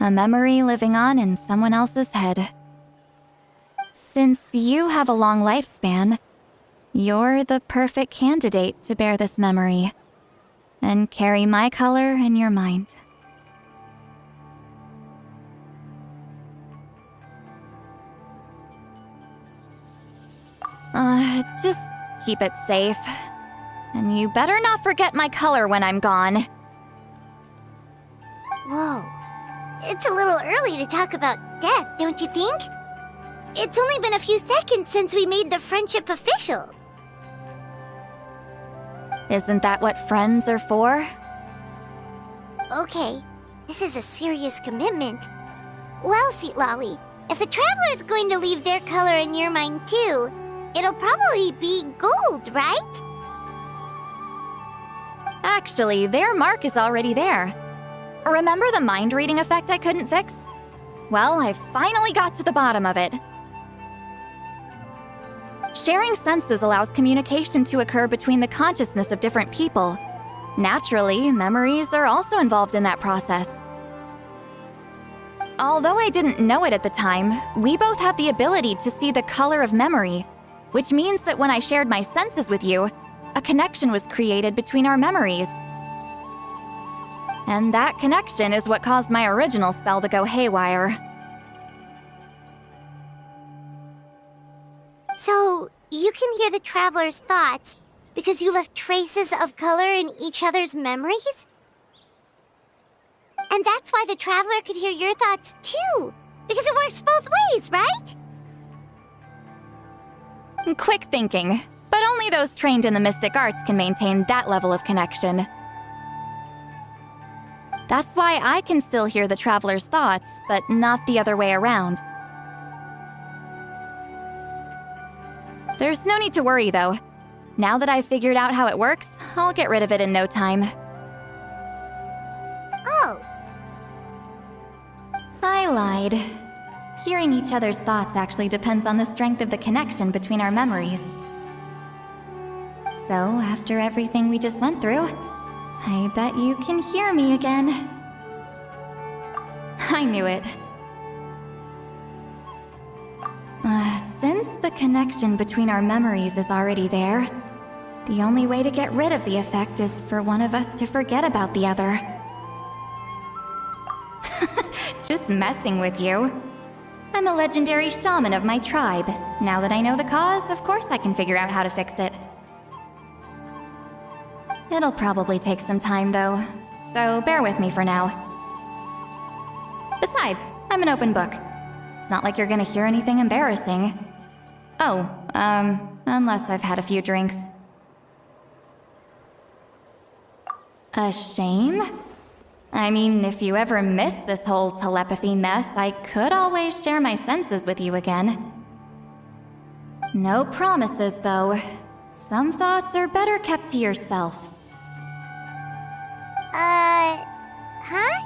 A memory living on in someone else's head. Since you have a long lifespan, you're the perfect candidate to bear this memory and carry my color in your mind. Just keep it safe. And you better not forget my color when I'm gone. Whoa. It's a little early to talk about death, don't you think? It's only been a few seconds since we made the friendship official. Isn't that what friends are for? Okay, this is a serious commitment. Well, Citlali, if the Traveler's going to leave their color in your mind too, it'll probably be gold, right? Actually, their mark is already there. Remember the mind reading effect I couldn't fix? Well, I finally got to the bottom of it. Sharing senses allows communication to occur between the consciousness of different people. Naturally, memories are also involved in that process. Although I didn't know it at the time, we both have the ability to see the color of memory, which means that when I shared my senses with you, a connection was created between our memories. And that connection is what caused my original spell to go haywire. So, you can hear the Traveler's thoughts because you left traces of color in each other's memories? And that's why the Traveler could hear your thoughts too, because it works both ways, right? Quick thinking, but only those trained in the mystic arts can maintain that level of connection. That's why I can still hear the Traveler's thoughts, but not the other way around. There's no need to worry, though. Now that I've figured out how it works, I'll get rid of it in no time. Oh. I lied. Hearing each other's thoughts actually depends on the strength of the connection between our memories. So, after everything we just went through, I bet you can hear me again. I knew it. Since the connection between our memories is already there, the only way to get rid of the effect is for one of us to forget about the other. Just messing with you. I'm a legendary shaman of my tribe. Now that I know the cause, of course I can figure out how to fix it. It'll probably take some time, though, so bear with me for now. Besides, I'm an open book. It's not like you're gonna hear anything embarrassing. Oh, unless I've had a few drinks. A shame? I mean, if you ever miss this whole telepathy mess, I could always share my senses with you again. No promises, though. Some thoughts are better kept to yourself. Huh?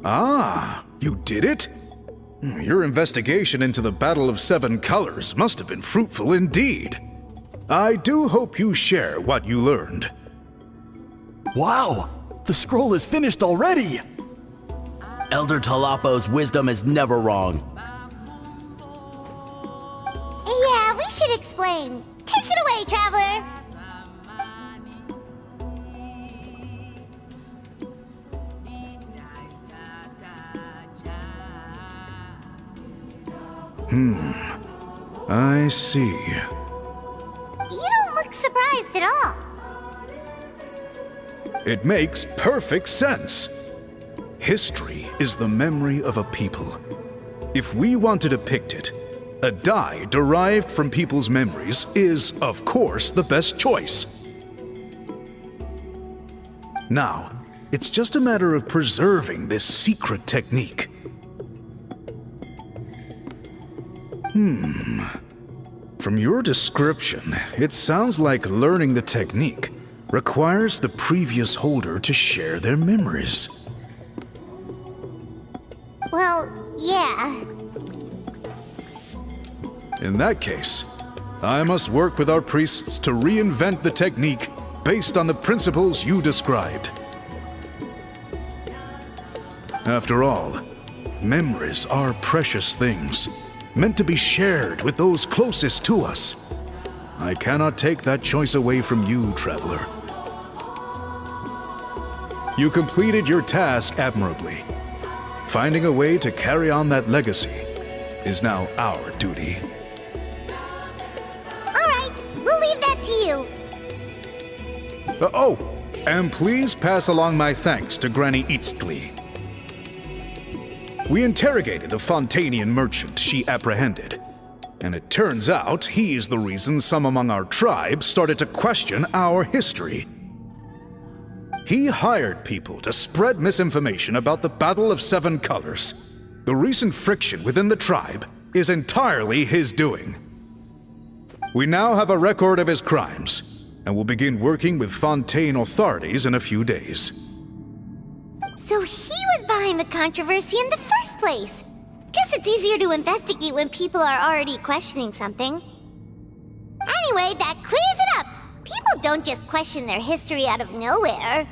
Ah, you did it? Your investigation into the Battle of Seven Colors must have been fruitful indeed. I do hope you share what you learned. Wow! The scroll is finished already! Elder Talapo's wisdom is never wrong. Yeah, we should explain. Take it away, Traveler! I see. You don't look surprised at all. It makes perfect sense. History is the memory of a people. If we want to depict it, a dye derived from people's memories is, of course, the best choice. Now, it's just a matter of preserving this secret technique. From your description, it sounds like learning the technique requires the previous holder to share their memories. Well, yeah. In that case, I must work with our priests to reinvent the technique based on the principles you described. After all, memories are precious things, meant to be shared with those closest to us. I cannot take that choice away from you, Traveler. You completed your task admirably. Finding a way to carry on that legacy is now our duty. Alright, we'll leave that to you. Oh, and please pass along my thanks to Granny Citlali. We interrogated a Fontanian merchant she apprehended, and it turns out he's the reason some among our tribe started to question our history. He hired people to spread misinformation about the Battle of Seven Colors. The recent friction within the tribe is entirely his doing. We now have a record of his crimes, and will begin working with Fontaine authorities in a few days. So he was behind the controversy in the first place. Guess it's easier to investigate when people are already questioning something. Anyway, that clears it up. People don't just question their history out of nowhere.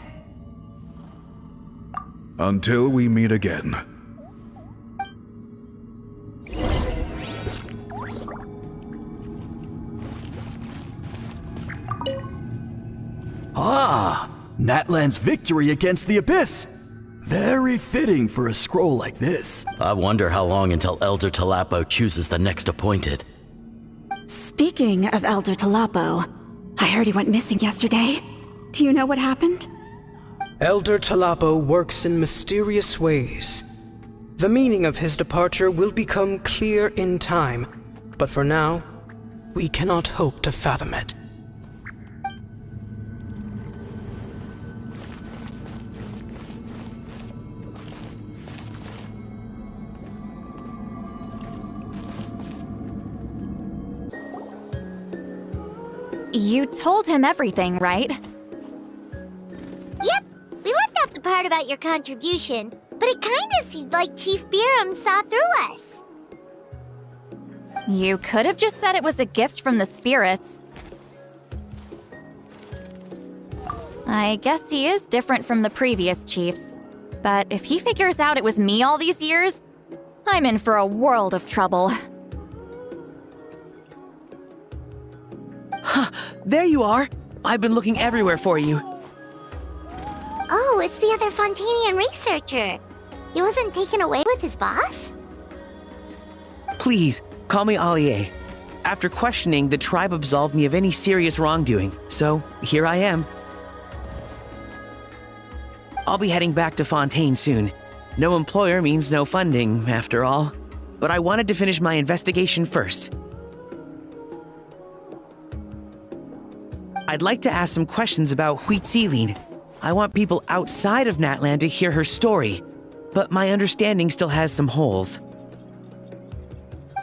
Until we meet again. Ah, Natlan's victory against the Abyss. Very fitting for a scroll like this. I wonder how long until Elder Talapo chooses the next appointed. Speaking of Elder Talapo, I heard he went missing yesterday. Do you know what happened? Elder Talapo works in mysterious ways. The meaning of his departure will become clear in time, but for now, we cannot hope to fathom it. You told him everything, right? Yep, we left out the part about your contribution, but it kinda seemed like Chief Biram saw through us. You could have just said it was a gift from the spirits. I guess he is different from the previous chiefs. But if he figures out it was me all these years, I'm in for a world of trouble. There you are! I've been looking everywhere for you. Oh, it's the other Fontanian researcher. He wasn't taken away with his boss? Please, call me Allier. After questioning, the tribe absolved me of any serious wrongdoing, so here I am. I'll be heading back to Fontaine soon. No employer means no funding, after all. But I wanted to finish my investigation first. I'd like to ask some questions about Citlali. I want people outside of Natlan to hear her story, but my understanding still has some holes.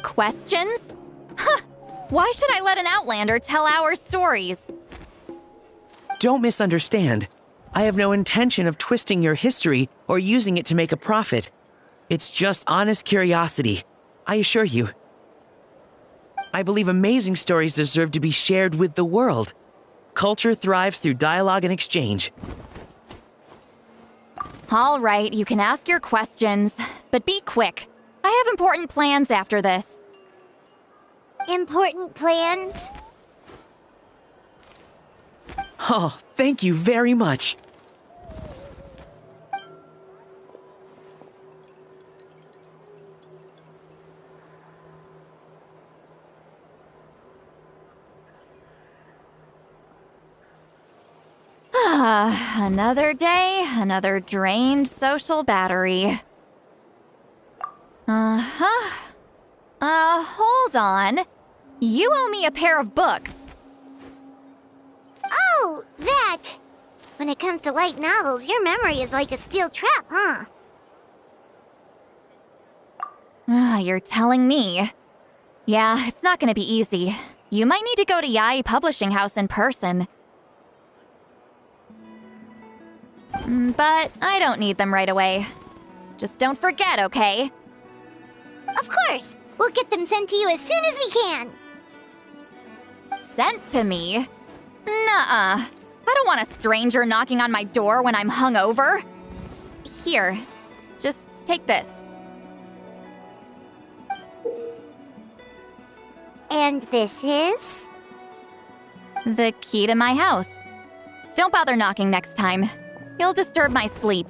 Questions? Huh! Why should I let an Outlander tell our stories? Don't misunderstand. I have no intention of twisting your history or using it to make a profit. It's just honest curiosity, I assure you. I believe amazing stories deserve to be shared with the world. Culture thrives through dialogue and exchange. All right, you can ask your questions, but be quick. I have important plans after this. Important plans? Oh, thank you very much. Another day, another drained social battery. Hold on. You owe me a pair of books. Oh, that! When it comes to light novels, your memory is like a steel trap, huh? You're telling me. Yeah, it's not gonna be easy. You might need to go to Yai Publishing House in person. But I don't need them right away. Just don't forget, okay? Of course! We'll get them sent to you as soon as we can! Sent to me? Nuh-uh. I don't want a stranger knocking on my door when I'm hungover. Here, just take this. And this is? The key to my house. Don't bother knocking next time. You'll disturb my sleep.